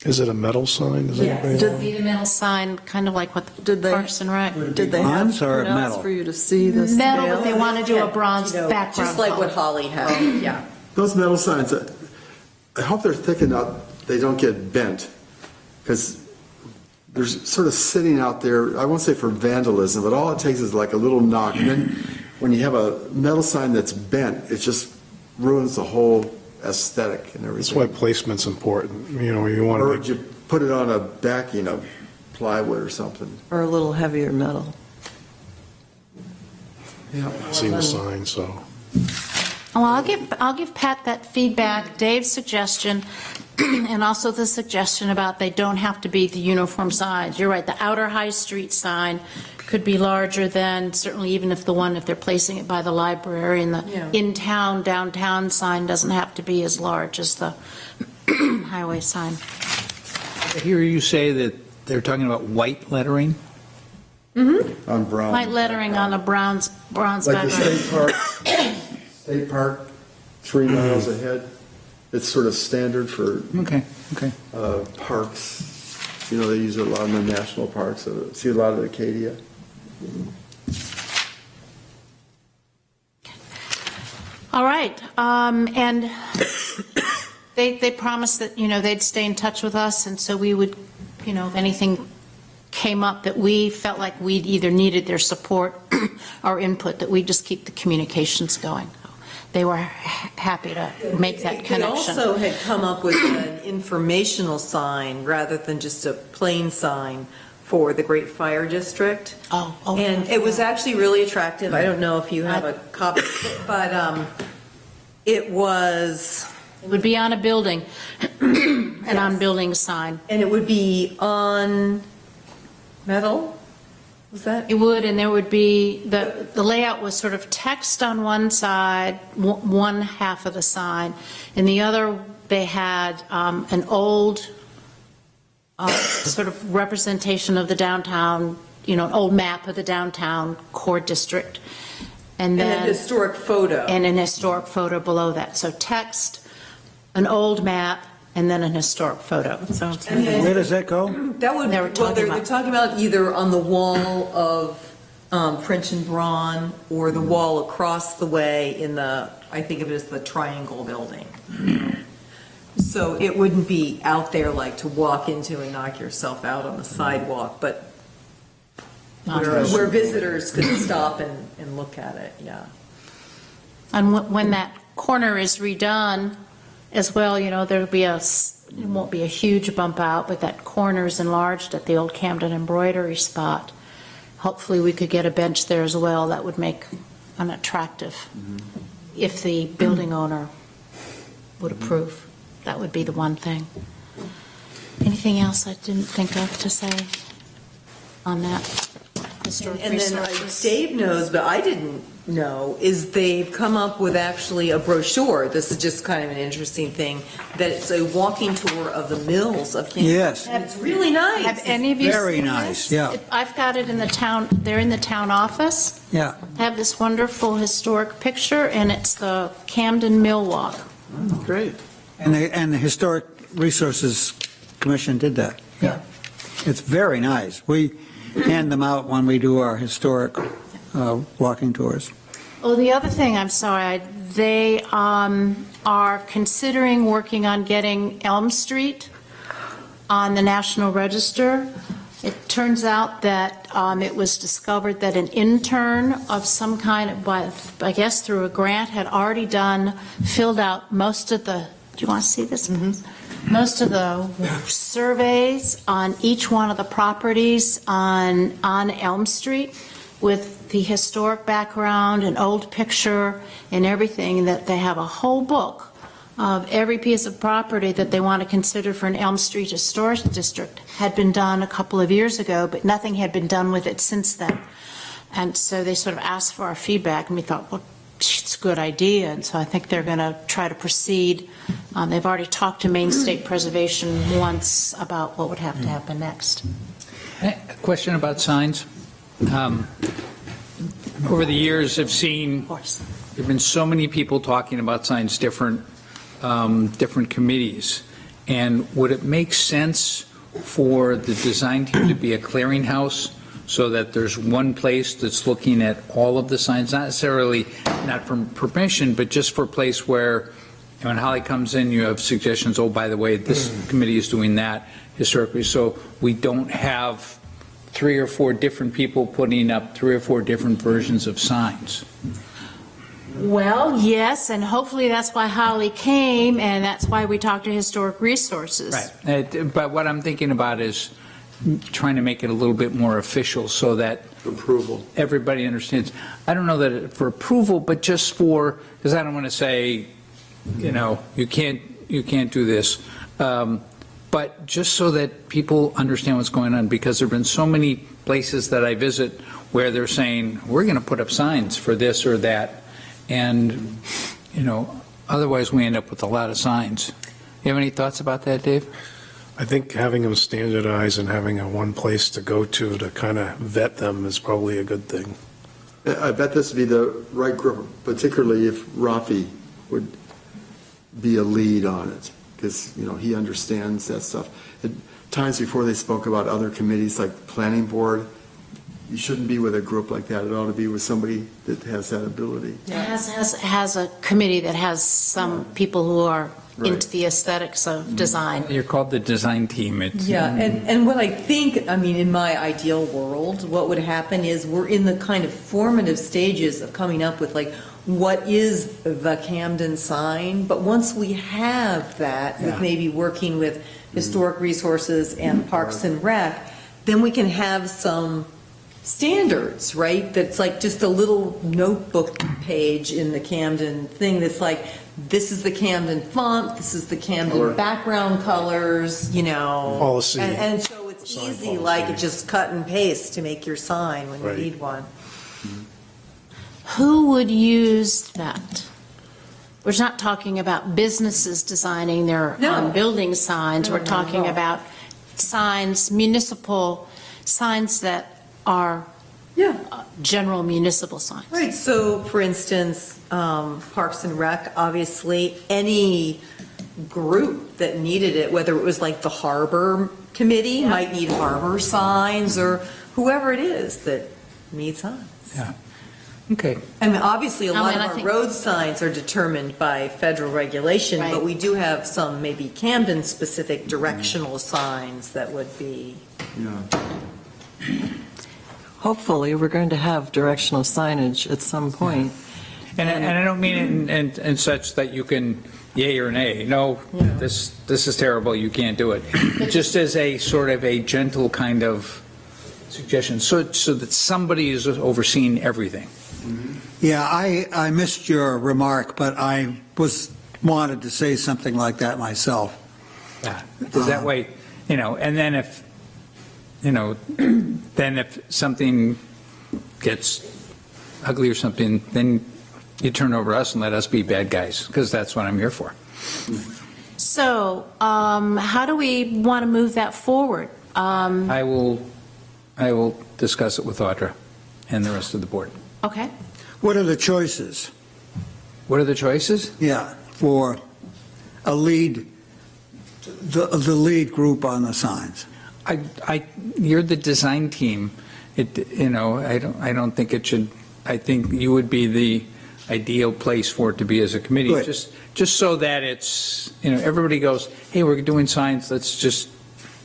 Is it a metal sign? Does Yeah. anybody know? Be the middle sign, kind of like what the Did they- Parks and Rec. Did they have Bronze or printouts metal? for you to see the scale? Metal, but they want to do a bronze background. Just like what color. Holly had, yeah. Those metal signs, I hope they're thick enough, they don't get bent, because they're sort of sitting out there, I won't say for vandalism, but all it takes is like a little knock, and then when you have a metal sign that's bent, it just ruins the whole aesthetic and That's why everything. placement's important, you want Or to you put it on a backing of plywood or something. Or a little heavier metal? Yeah. see the sign, so. Well, I'll give Pat that feedback, Dave's suggestion, and also the suggestion about they don't have to be the uniform signs. You're right, the outer High Street sign could be larger than, certainly even if they're placing it by the library, and the Yeah. in-town, downtown sign doesn't have to be as large as the highway sign. I hear you say that they're talking about white lettering? On brown. White lettering on a bronze Like the background. State Park, 3 miles ahead. It's sort of standard for Okay. parks. They use it a lot in the national parks. See a lot of Acadia. All right, and they promised that, they'd stay in touch with us, and so we would, if anything came up that we felt like we either needed their support or input, that we just keep the communications going. They were happy to make that They connection. also had come up with an informational sign rather than just a plain sign for the Great Fire District. Oh. And it was actually really attractive. I don't know if you have a copy, but it was, It would be on a building, an on-building sign. and it would be on metal? Was that? It would, and there would be, the layout was sort of text on one side, one half of the sign, and the other, they had an old sort of representation of the downtown, an old map of the downtown core district. And And a then, historic photo. and an historic photo below that. So text, an old map, and then an historic photo. So it's And then- Where does that go? That would, They were well, talking they're about- talking about either on the wall of French and Braun or the wall across the way in the, I think of it as the Triangle Building. So it wouldn't be out there like to walk into and knock yourself out on the sidewalk, but where visitors could stop and look at it, yeah. And when that corner is redone as well, there'll be it won't be a huge bump out, but that corner is enlarged at the old Camden embroidery spot. Hopefully, we could get a bench there as well. That would make an attractive, if the building owner would approve. That would be the one thing. Anything else I didn't think of to say on that? Historic And then resources. Dave knows, but I didn't know, is they've come up with actually a brochure. This is just kind of an interesting thing, that it's a walking tour of the mills of Camden. Yes. And it's really nice. Have any of you Very seen nice, this? yeah. I've got it in the town, they're in the town office. Yeah. Have this wonderful historic picture, and it's the Camden Mill Walk. Great. And the Historic Resources Commission did that. Yeah. It's very nice. We hand them out when we do our historic walking tours. Oh, the other thing, I'm sorry, they are considering working on getting Elm Street on the National Register. It turns out that it was discovered that an intern of some kind, I guess through a grant, had already filled out most of the, do you want to see this? Most of the surveys on each one of the properties on Elm Street with the historic background and old picture and everything, that they have a whole book of every piece of property that they want to consider for an Elm Street Historic District. Had been done a couple of years ago, but nothing had been done with it since then. And so they sort of asked for our feedback, and we thought, well, it's a good idea, and so I think they're going to try to proceed. They've already talked to Maine State Preservation once about what would have to happen next. A question about signs. Over the years, I've seen, Of course. there've been so many people talking about signs, different committees. And would it make sense for the design team to be a clearinghouse so that there's one place that's looking at all of the signs, not necessarily, not from permission, but just for a place where when Holly comes in, you have suggestions, oh, by the way, this committee is doing that historically, so we don't have 3 or 4 different people putting up 3 or 4 different versions of signs. Well, yes, and hopefully that's why Holly came, and that's why we talked to Historic Resources. Right. But what I'm thinking about is trying to make it a little bit more official so that Approval. everybody understands. I don't know that for approval, but just for, because I don't want to say, you know, you can't do this. But just so that people understand what's going on, because there've been so many places that I visit where they're saying, we're going to put up signs for this or that. And, you know, otherwise we end up with a lot of signs. You have any thoughts about that, Dave? I think having them standardized and having a one place to go to kind of vet them is probably a good thing. I bet this would be the right group, particularly if Rafi would be a lead on it, because, you know, he understands that stuff. At times before they spoke about other committees like the planning board, you shouldn't be with a group like that. It ought to be with somebody that has that ability. It has a committee that has some people who are into the aesthetics of design. You're called the design team. It's, Yeah, and what I think, I mean, in my ideal world, what would happen is we're in the kind of formative stages of coming up with like, what is the Camden sign? But once we have that, with maybe working with Historic Resources and Parks and Rec, then we can have some standards, right? That's like just a little notebook page in the Camden thing that's like, this is the Camden font, this is the Camden Color. background colors, you know. Policy. And so it's Sign easy, policy. like just cut and paste to make your sign when Right. you need one. Who would use that? We're not talking about businesses designing their No. building signs. No, We're not talking at all. about signs, municipal signs that are Yeah. general municipal signs. Right, so for instance, Parks and Rec, obviously, any group that needed it, whether it was like the harbor committee Yeah. might need harbor signs, or whoever it is that needs signs. yeah. Okay. And obviously, a I lot mean, of I our think- road signs are determined by federal regulation, Right. but we do have some maybe Camden-specific directional signs that would be. Yeah. Hopefully, we're going to have directional signage at some point. And I don't mean it in such that you can yay or nay. No, this is terrible, you can't do it. Just as a sort of a gentle kind of suggestion, so that somebody is overseeing everything. Yeah, I missed your remark, but I wanted to say something like that myself. Yeah. Because that way, you know, and then if, you know, then if something gets ugly or something, then you turn over us and let us be bad guys, because that's what I'm here for. So how do we want to move that forward? I will discuss it with Audra and the rest of the board. Okay. What are the choices? What are the choices? Yeah, for a lead, the lead group on the signs. You're the design team. You know, I don't think it should, I think you would be the ideal place for it to be as a committee. Good. Just so that it's, you know, everybody goes, hey, we're doing signs, let's just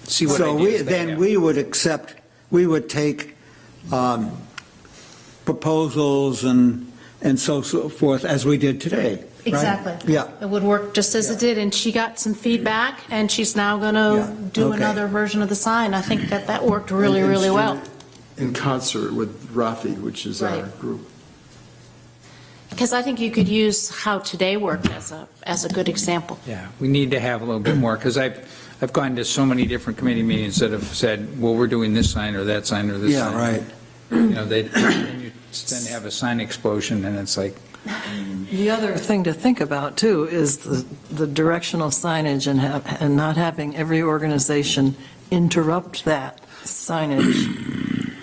see what So ideas they then have. we would accept, we would take proposals and so forth as we did today. right? Exactly. Yeah. It would work just as it did, and she got some feedback, and she's now going Yeah, to do okay. another version of the sign. I think that worked really, And really she well. did it in concert with Rafi, which is our Right. group. Because I think you could use how today worked as a good example. Yeah, we need to have a little bit more, because I've gone to so many different committee meetings that have said, well, we're doing this sign or that sign or this sign. Yeah, right. You know, then you have a sign explosion, and it's like, The other thing to think about, too, is the directional signage and not having every organization interrupt that signage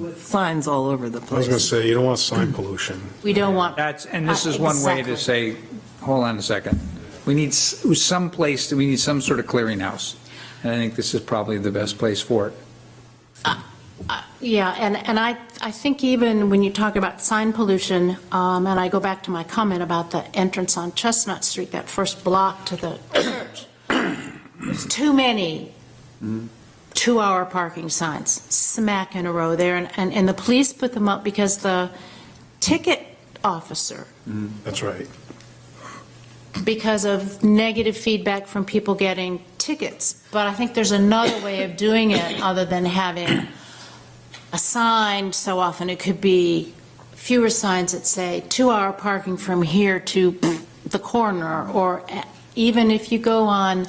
with signs all over the I was going to place. say, you don't want sign pollution. We don't want. And this is one way to Exactly. say, hold on a second. We need some place, we need some sort of clearinghouse. And I think this is probably the best place for it. Yeah, and I think even when you talk about sign pollution, and I go back to my comment about the entrance on Chestnut Street, that first block to the church, there's too many 2-hour parking signs smack in a row there, and the police put them up because the ticket officer, That's right. because of negative feedback from people getting tickets. But I think there's another way of doing it other than having a sign so often. It could be fewer signs that say 2-hour parking from here to the corner, or even if you go on,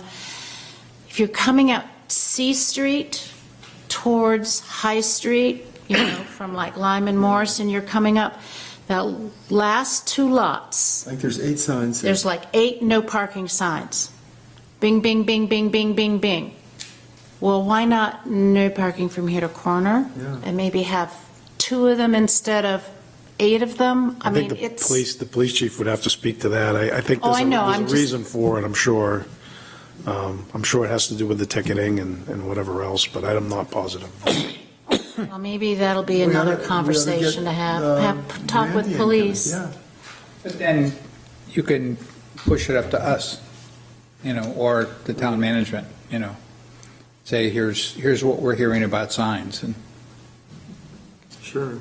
if you're coming out C Street towards High Street, from like Lyman Morris, and you're coming up, that last 2 lots, I think there's 8 signs there. there's like 8 no parking signs. Bing, bing, bing, bing, bing, bing, bing. Well, why not no parking from here to corner? Yeah. And maybe have 2 of them instead of 8 of them? I mean, think it's. the police chief would have to speak to that. I think Oh, I know, I'm there's a just- reason for it, I'm sure. I'm sure it has to do with the ticketing and whatever else, but I'm not positive. Well, maybe that'll be We oughta- another we oughta conversation get, to have talk with Randy in police. here, But then you can push it up to us, or the town management, Say, here's what we're hearing about signs. And Yeah, sure.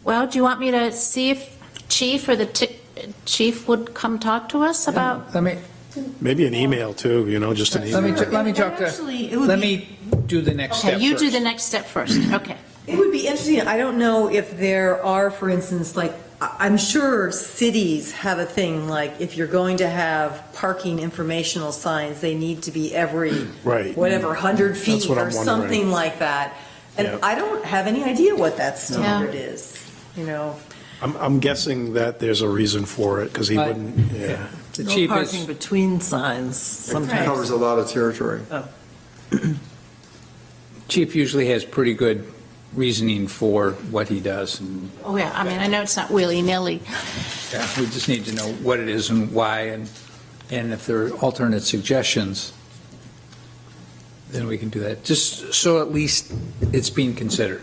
Well, do you want me to see if chief or the chief would come talk to us about? let me, Maybe an email too, just an let me, email. let me talk Actually, it to, would let be- me do the next Okay, step you do first. the next step first. Okay. It would be interesting, I don't know if there are, for instance, like, I'm sure cities have a thing, like, if you're going to have parking informational signs, they need to be every, Right. whatever, 100 feet That's what I'm or wondering. something like that. And Yeah. I don't have any idea what that standard is, I'm guessing that there's a reason for it, because he Right. wouldn't, yeah. The No chief parking is, between signs It sometimes. covers a lot of territory. chief usually has pretty good reasoning for what he does. And Oh, yeah, I mean, I know it's not willy-nilly. we just need to know what it is and why, and if there are alternate suggestions, then we can do that. Just so at least it's being considered.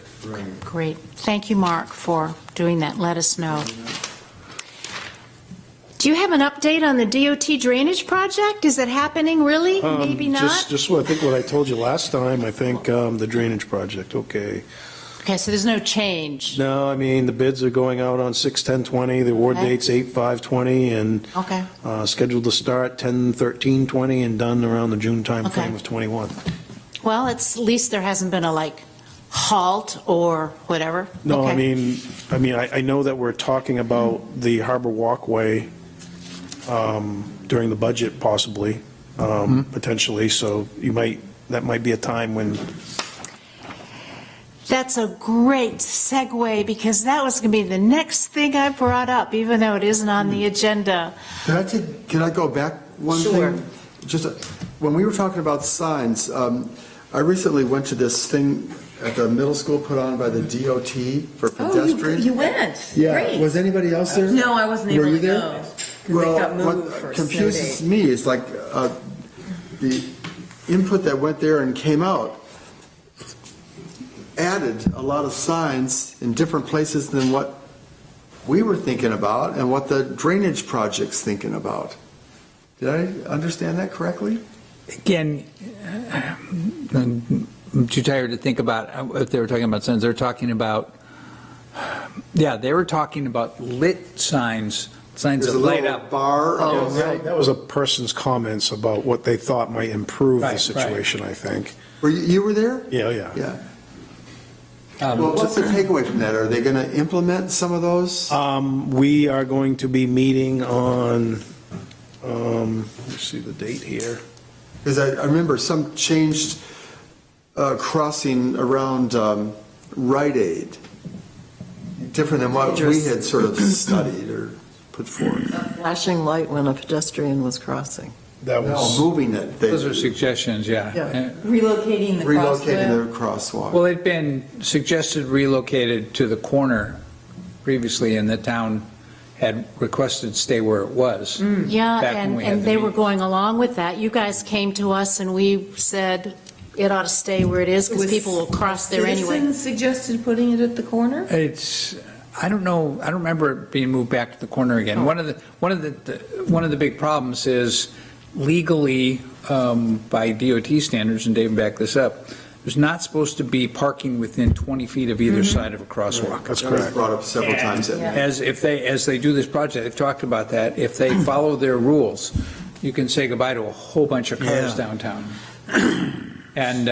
Great. Thank you, Mark, for doing that. Let us know. Do you have an update on the DOT drainage project? Is it happening, really? Maybe not? Just what, I think what I told you last time, I think, the drainage project, okay. Okay, so there's no change. No, I mean, the bids are going out on 6/10/20, the award Okay. date's 8/5/20, and Okay. scheduled to start 10/13/20 and done around the June Okay. timeframe of 21. Well, at least there hasn't been a, halt or whatever. No, Okay. I mean, I know that we're talking about the Harbor Walkway during the budget possibly, potentially, so that might be a time when, That's a great segue, because that was going to be the next thing I brought up, even though it isn't on the agenda. Can I go back one Sure. thing? Just, when we were talking about signs, I recently went to this thing at the middle school put on by the DOT for pedestrians. Oh, you went? Yeah, Great. was anybody else there? No, I wasn't Were able you to there? go, 'cause it got moved for What a snow confuses day. me is like, the input that went there and came out added a lot of signs in different places than what we were thinking about and what the drainage project's thinking about. Did I understand that correctly? Again, I'm too tired to think about if they were talking about signs. They're talking about, they were talking about lit signs that There's a light little up. bar. that was a person's comments about what they thought might improve the Right, right. situation, I think. You were there? Yeah. Yeah. Well, what's the takeaway from that? Are they going to implement some of those? We are going to be meeting on, let's see the date here. Because I remember some changed crossing around Rite Aid, different than what we had sort of studied or put forth. Flashing light when a pedestrian was crossing. That No, was, moving it. Those are suggestions, yeah. Yeah. Relocating the Relocating the crosswalk. Well, it'd been suggested relocated to the corner previously, and the town had requested stay where it was. Yeah, Back when and we had and the they were meeting. going along with that. You guys came to us and we said it ought to stay where it is because people will cross there anyway. Citizens suggested putting it at the corner? It's, I don't know, I don't remember it being moved back to the corner again. One of the big problems is legally, by DOT standards, and Dave backed this up, there's not supposed to be parking within 20 feet of either side of a crosswalk. that's That was correct. brought up several times. As they do this project, they've talked about that, if they follow their rules, you can say goodbye to a whole bunch of cars Yeah. downtown. And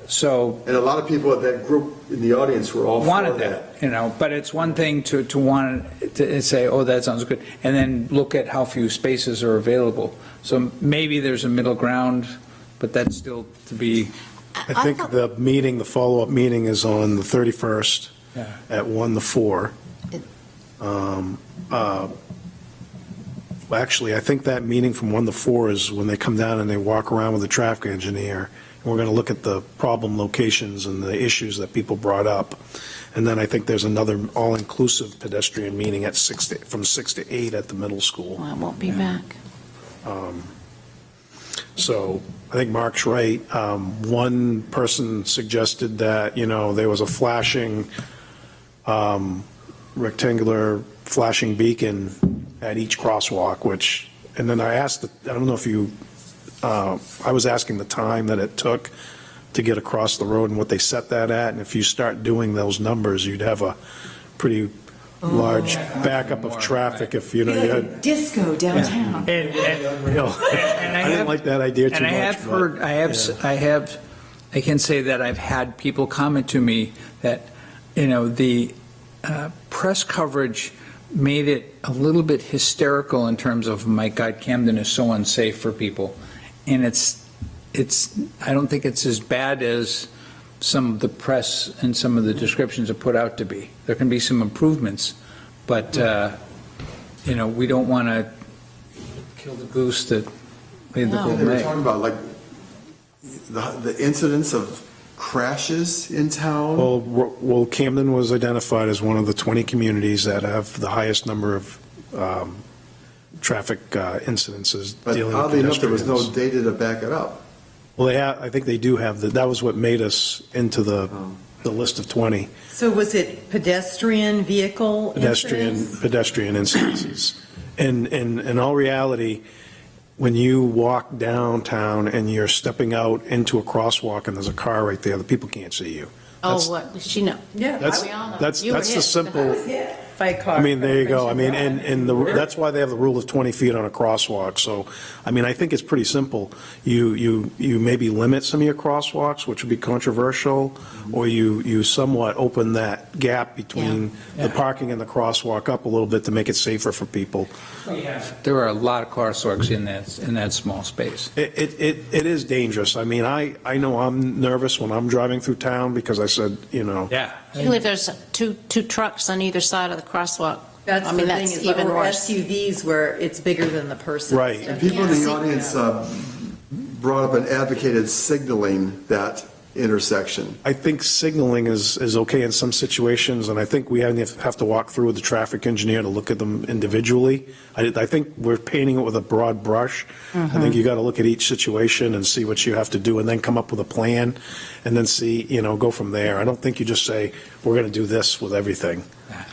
so And a lot of people at that group in the audience were all for wanted that. that, but it's one thing to want to say, oh, that sounds good, and then look at how few spaces are available. So maybe there's a middle ground, but that's still to be, I think thought- the meeting, the follow-up meeting is on the 31st yeah. at 1 to 4. Actually, I think that meeting from 1 to 4 is when they come down and they walk around with the traffic engineer. And we're going to look at the problem locations and the issues that people brought up. And then I think there's another all-inclusive pedestrian meeting at from 6 to 8 at the middle school. Well, I won't be back. So I think Mark's right. One person suggested that, there was a flashing, rectangular flashing beacon at each crosswalk, and then I asked, I don't know if you, I was asking the time that it took to get across the road and what they set that at, and if you start doing those numbers, you'd have a pretty large backup of traffic if, you had. Disco downtown. Unreal. I didn't like that idea too much. And I have but, heard, yeah. I can say that I've had people comment to me that, the press coverage made it a little bit hysterical in terms of, my God, Camden is so unsafe for people. And I don't think it's as bad as some of the press and some of the descriptions are put out to be. There can be some improvements, but, we don't want to kill the goose that laid the No. golden They were egg. talking about like the incidence of crashes in town. Well, Camden was identified as one of the 20 communities that have the highest number of traffic incidences But dealing with oddly enough, there was no pedestrians. data to back it up. Well, I think they do have, that was what made us into the list of 20 So was it pedestrian vehicle incidents? pedestrian incidences. And in all reality, when you walk downtown and you're stepping out into a crosswalk and there's a car right there, the people can't see you. That's- Oh, what, she know. Yeah. That's, We all know. that's You were the hit. simple, By car. I mean, there you go. I mean, that's why they have the rule of 20 feet on a crosswalk. So, I mean, I think it's pretty simple. You maybe limit some of your crosswalks, which would be controversial, or you somewhat open that gap between the parking and the crosswalk up a little bit to make it safer for people. There are a lot of crosswalks in that small space. It is dangerous. I mean, I know I'm nervous when I'm driving through town because I said, Yeah. Particularly if there's two trucks on either side of the crosswalk. That's I the mean, thing, that's is even or worse. SUVs where it's bigger than the person. Right. And people in the audience brought up and advocated signaling that intersection. I think signaling is okay in some situations, and I think we have to walk through with the traffic engineer to look at them individually. I think we're painting it with a broad brush. I think you got to look at each situation and see what you have to do, and then come up with a plan, and then see, go from there. I don't think you just say, we're going to do this with everything.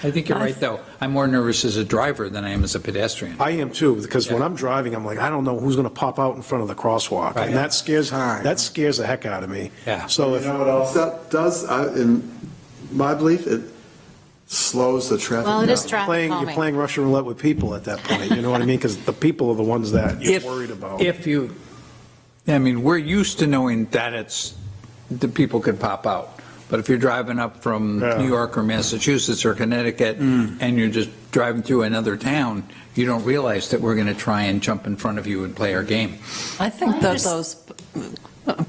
I think you're right, though. I'm more nervous as a driver than I am as a pedestrian. I am too, because when I'm driving, I'm like, I don't know who's going to pop out in front of the crosswalk, Right. and that scares the heck out of me. Yeah. So if You know what else that does? In my belief, it slows the traffic Well, it is down. traffic you're calming. playing Russian roulette with people at that point, you know what I mean? Because the people are the ones that you're If- worried about. We're used to knowing that the people could pop out. But if you're driving up from Yeah. New York or Massachusetts or Connecticut and you're just driving through another town, you don't realize that we're going to try and jump in front of you and play our game. I think that those,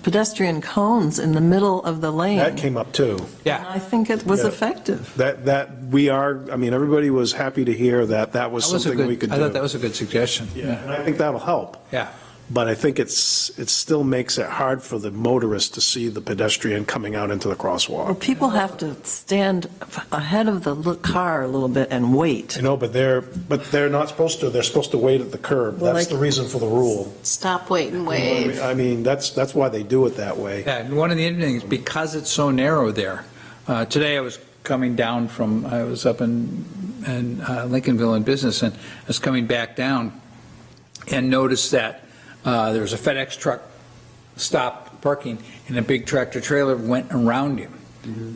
pedestrian cones in the middle of the lane. That came up too. And Yeah, I think it was Yeah. effective. That we are, I mean, everybody was happy to hear that that was that was a something we good, could do. I thought that was a good suggestion. Yeah, and I think that'll help. Yeah. But I think it still makes it hard for the motorist to see the pedestrian coming out into the Well, crosswalk. people have to stand ahead of the car a little bit and wait. I know, but they're not supposed to. They're supposed to wait at the curb. Well, That's like- the reason for the rule. Stop, wait, and wave. I mean, that's why they do it that way. Yeah, and one of the interesting things, because it's so narrow there, today I was coming down from, I was up in Lincolnville in business, and I was coming back down and noticed that there was a FedEx truck stopped parking, and a big tractor trailer went around him.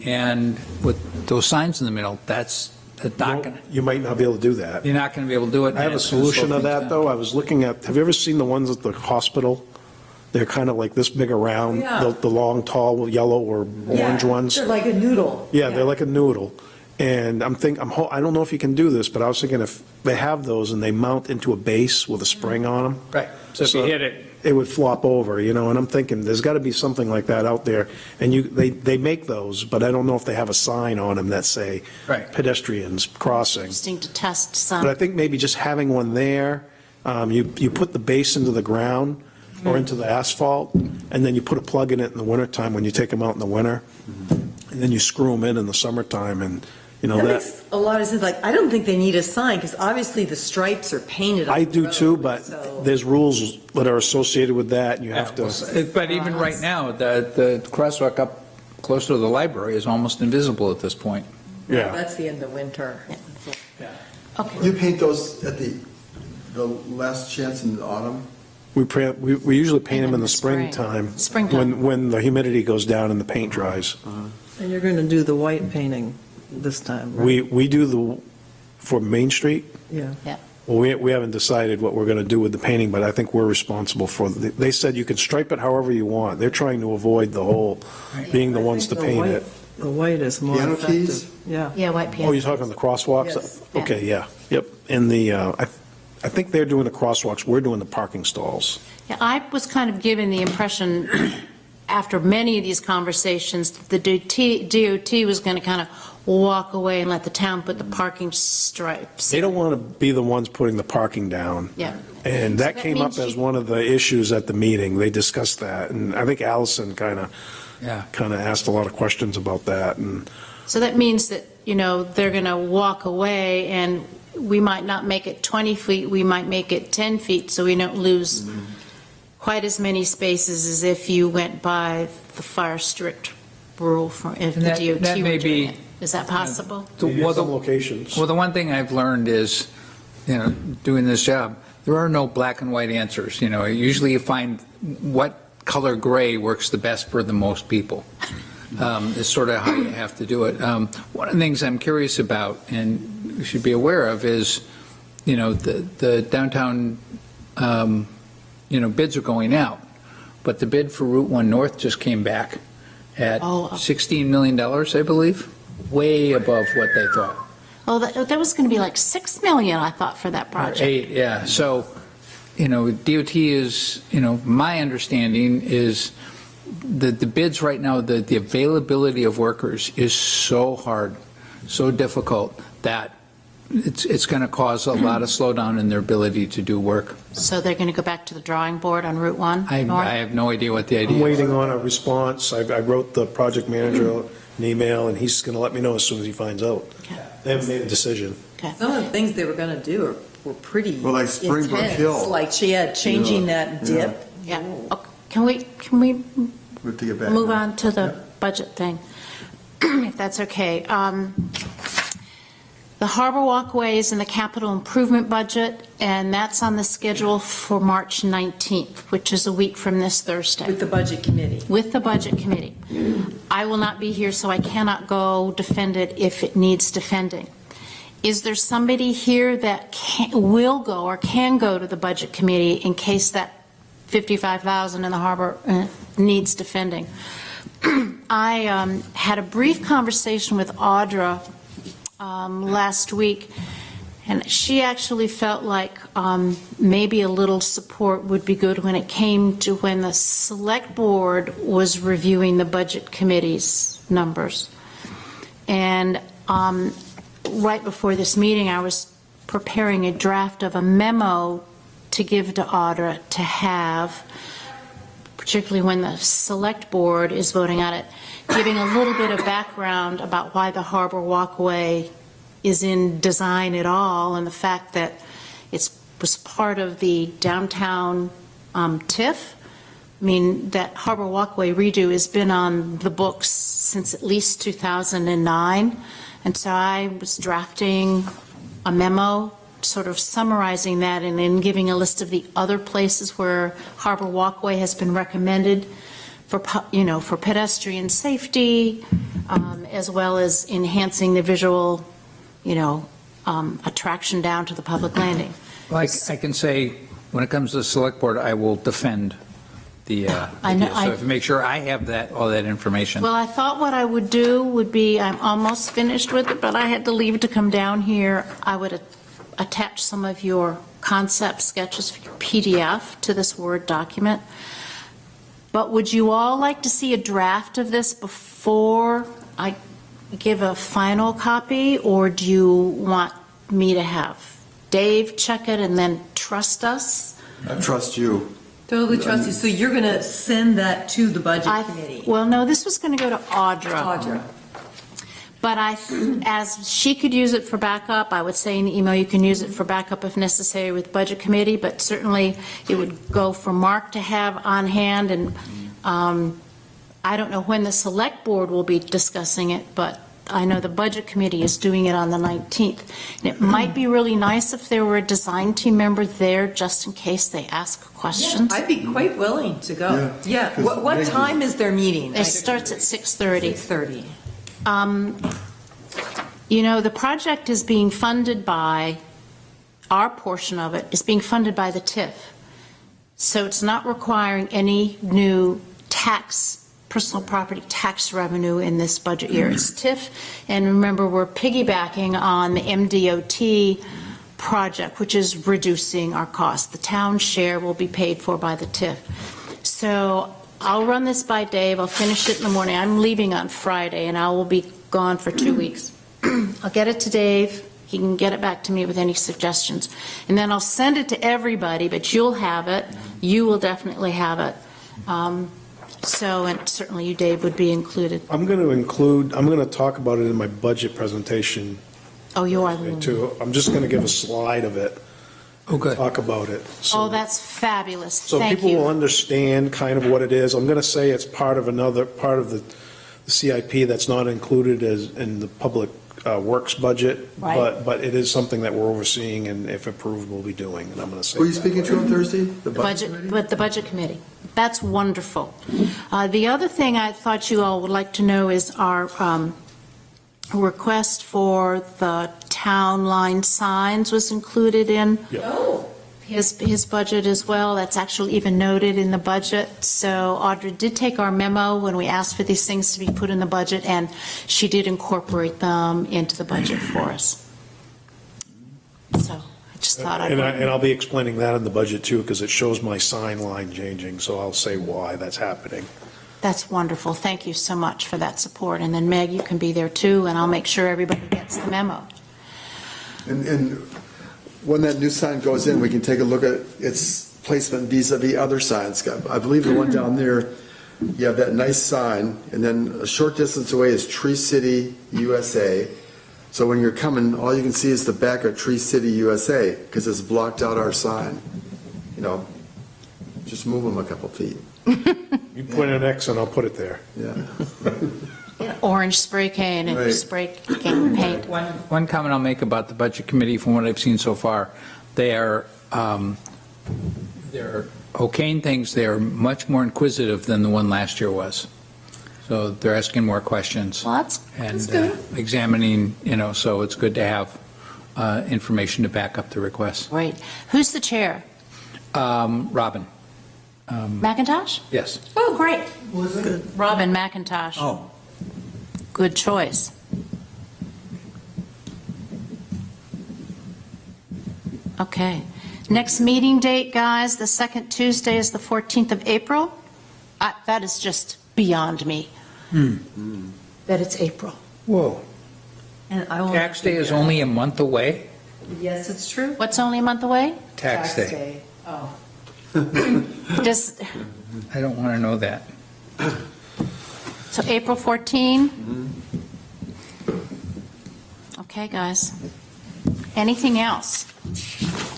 And with those signs in the middle, that's not going to, You might not be able to do that. you're not going to be able to do it. I have a solution to that, though. I was looking at, have you ever seen the ones at the hospital? They're kind of like this big around, Yeah. the long, tall, yellow or orange ones. They're like a noodle. Yeah, they're like a noodle. And I don't know if you can do this, but I was thinking if they have those and they mount into a base with a spring on them. Right, so if you hit it, It would flop over, and I'm thinking, there's got to be something like that out there. And they make those, but I don't know if they have a sign on them that say Right. pedestrians crossing. Interesting to test But I some. think maybe just having one there, you put the base into the ground or into the asphalt, and then you put a plug in it in the wintertime when you take them out in the winter, and then you screw them in the summertime, and, That that, makes a lot of sense. Like, I don't think they need a sign, because obviously the stripes are painted on I the do road, too, but so- there's rules that are associated with that, and you have to, but even right now, the crosswalk up close to the library is almost invisible at this point. yeah. That's the end of winter. Okay. You paint those at the last chance in the autumn? We usually paint them in the spring. springtime. Springtime. When the humidity goes down and the paint dries. And you're going to do the white painting this time, right? We do for Main Street, Yeah. well, we haven't decided what we're going to do with the painting, but I think we're responsible for, they said you can stripe it however you want. They're trying to avoid the whole, being the ones to The paint white- it. The white is more Piano effective. keys? Yeah. Yeah, white Oh, piano. you're talking the crosswalks? Yes. Okay, yeah, yep. And I think they're doing the crosswalks, we're doing the parking stalls. Yeah, I was kind of given the impression, after many of these conversations, that the DOT was going to kind of walk away and let the town put the parking stripes. They don't want to be the ones putting the parking down. Yeah. And So that that came up means as you- one of the issues at the meeting. They discussed that, and I think Allison kind of asked a lot of questions about that, and So that means that, they're going to walk away, and we might not make it 20 feet, we might make it 10 feet, so we don't lose quite as many spaces as if you went by the fire strict rule for if the And DOT that were may doing be- it. Is that possible? Well, some locations. Well, the one thing I've learned is, doing this job, there are no black and white answers. Usually you find what color gray works the best for the most people. Is sort of how you have to do it. One of the things I'm curious about, and you should be aware of, is, the downtown, bids are going out, but the bid for Route 1 North just came back at Oh. $16 million, I believe, way above what they thought. Oh, that was going to be like 6 million, I thought, for that Or project. 8, yeah. So, DOT is, my understanding is the bids right now, the availability of workers is so hard, so difficult, that it's going to cause a lot of slowdown in their ability to do work. So they're going to go back to the drawing board on Route 1 I North? have no idea what the I'm idea is. waiting on a response. I wrote the project manager an email, and he's going to let me know as soon as he finds out. Okay. They haven't made a decision. Some of the things they were going to do were pretty Well, like Springbrook intense. Hill. Like changing that dip. Yeah. Oh, Can we We have to get back. move now. on to the budget thing, if that's okay? The harbor walkways and the capital improvement budget, and that's on the schedule for March 19th, which is a week from this Thursday. With the budget committee. With the budget committee. I will not be here, so I cannot go defend it if it needs defending. Is there somebody here that will go or can go to the budget committee in case that 55,000 in the harbor needs defending? I had a brief conversation with Audra last week, And she actually felt like maybe a little support would be good when it came to when the select board was reviewing the budget committee's numbers. And right before this meeting, I was preparing a draft of a memo to give to Audra to have, particularly when the select board is voting on it, giving a little bit of background about why the Harbor Walkway is in design at all, and the fact that it was part of the downtown TIF. I mean, that Harbor Walkway redo has been on the books since at least 2009, and so I was drafting a memo sort of summarizing that and then giving a list of the other places where Harbor Walkway has been recommended for, for pedestrian safety, as well as enhancing the visual, attraction down to the public landing. Like I can say, when it comes to the select board, I will defend the I know, idea. So to make sure I have all that information. Well, I thought what I would do would be, I'm almost finished with it, but I had to leave to come down here. I would attach some of your concept sketches for your PDF to this Word document. But would you all like to see a draft of this before I give a final copy, or do you want me to have Dave check it and then trust us? I trust you. Totally trust you. So you're going to send that to the budget committee? Well, no, this was going to go to Audra. But as she could use it for backup, I would say in the email you can use it for backup if necessary with Budget Committee, but certainly it would go for Mark to have on hand, and I don't know when the Select Board will be discussing it, but I know the Budget Committee is doing it on the 19th. And it might be really nice if there were a design team member there just in case they ask questions. I'd be quite willing to go. Yeah. Yeah. What time is their meeting? It starts at 6:30. 6:30. The project is being funded by, our portion of it is being funded by the TIF. So it's not requiring any new personal property tax revenue in this budget year. It's TIF, and remember, we're piggybacking on the MDOT project, which is reducing our costs. The town share will be paid for by the TIF. So I'll run this by Dave. I'll finish it in the morning. I'm leaving on Friday, and I will be gone for 2 weeks. I'll get it to Dave. He can get it back to me with any suggestions. And then I'll send it to everybody, but you'll have it. You will definitely have it. And certainly you, Dave, would be included. I'm going to talk about it in my budget presentation Oh, you are. too. I'm just going to give a slide of it. Okay. Talk about it. Oh, that's fabulous. So Thank people will you. understand kind of what it is. I'm going to say it's part of the CIP that's not included in the public works budget, Right. but it is something that we're overseeing, and if approved, we'll be doing, and I'm going to say. Who are you that speaking way. to on Thursday? The budget committee. That's wonderful. The other thing I thought you all would like to know is our request for the town line signs was included in his budget as well. That's actually even noted in the budget. So Audra did take our memo when we asked for these things to be put in the budget, and she did incorporate them into the budget for us. So I just thought And I'll be explaining that in the budget too, because it shows my sign line changing, so I'll say why that's happening. That's wonderful. Thank you so much for that support. And then Meg, you can be there too, and I'll make sure everybody gets the memo. And when that new sign goes in, we can take a look at its placement vis-à-vis other signs. I believe the one down there, you have that nice sign, and then a short distance away is Tree City, USA. So when you're coming, all you can see is the back of Tree City, USA, because it's blocked out our sign. Just move them a couple feet. You put an X and I'll put it there. Yeah. Orange spray can and Right. spray can paint. One comment I'll make about the Budget Committee, from what I've seen so far, they're okaying things. They're much more inquisitive than the one last year was. So they're asking more questions. Well, that's And good. examining, so it's good to have information to back up the request. Right. Who's the chair? Robin, McIntosh? yes. Oh, great. Was it? Robin McIntosh. Oh. Good choice. Okay. Next meeting date, guys, the second Tuesday is the 14th of April. That is just beyond me. That it's April. Whoa. And I will. Tax day is only a month away? Yes, it's true. What's only a month away? Tax day. Oh. Does, I don't want to know that. so April 14? Okay, guys. Anything else?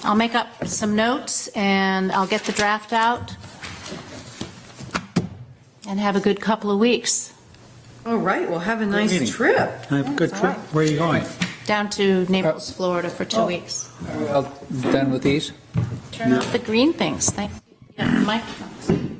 I'll make up some notes and I'll get the draft out and have a good couple of weeks. All right, well, have a meeting. nice trip. Have a good trip. Where are you going? Down to Naples, Florida for 2 weeks. Are we all done with these? Turn off the green things. Thank you. Yeah, microphones.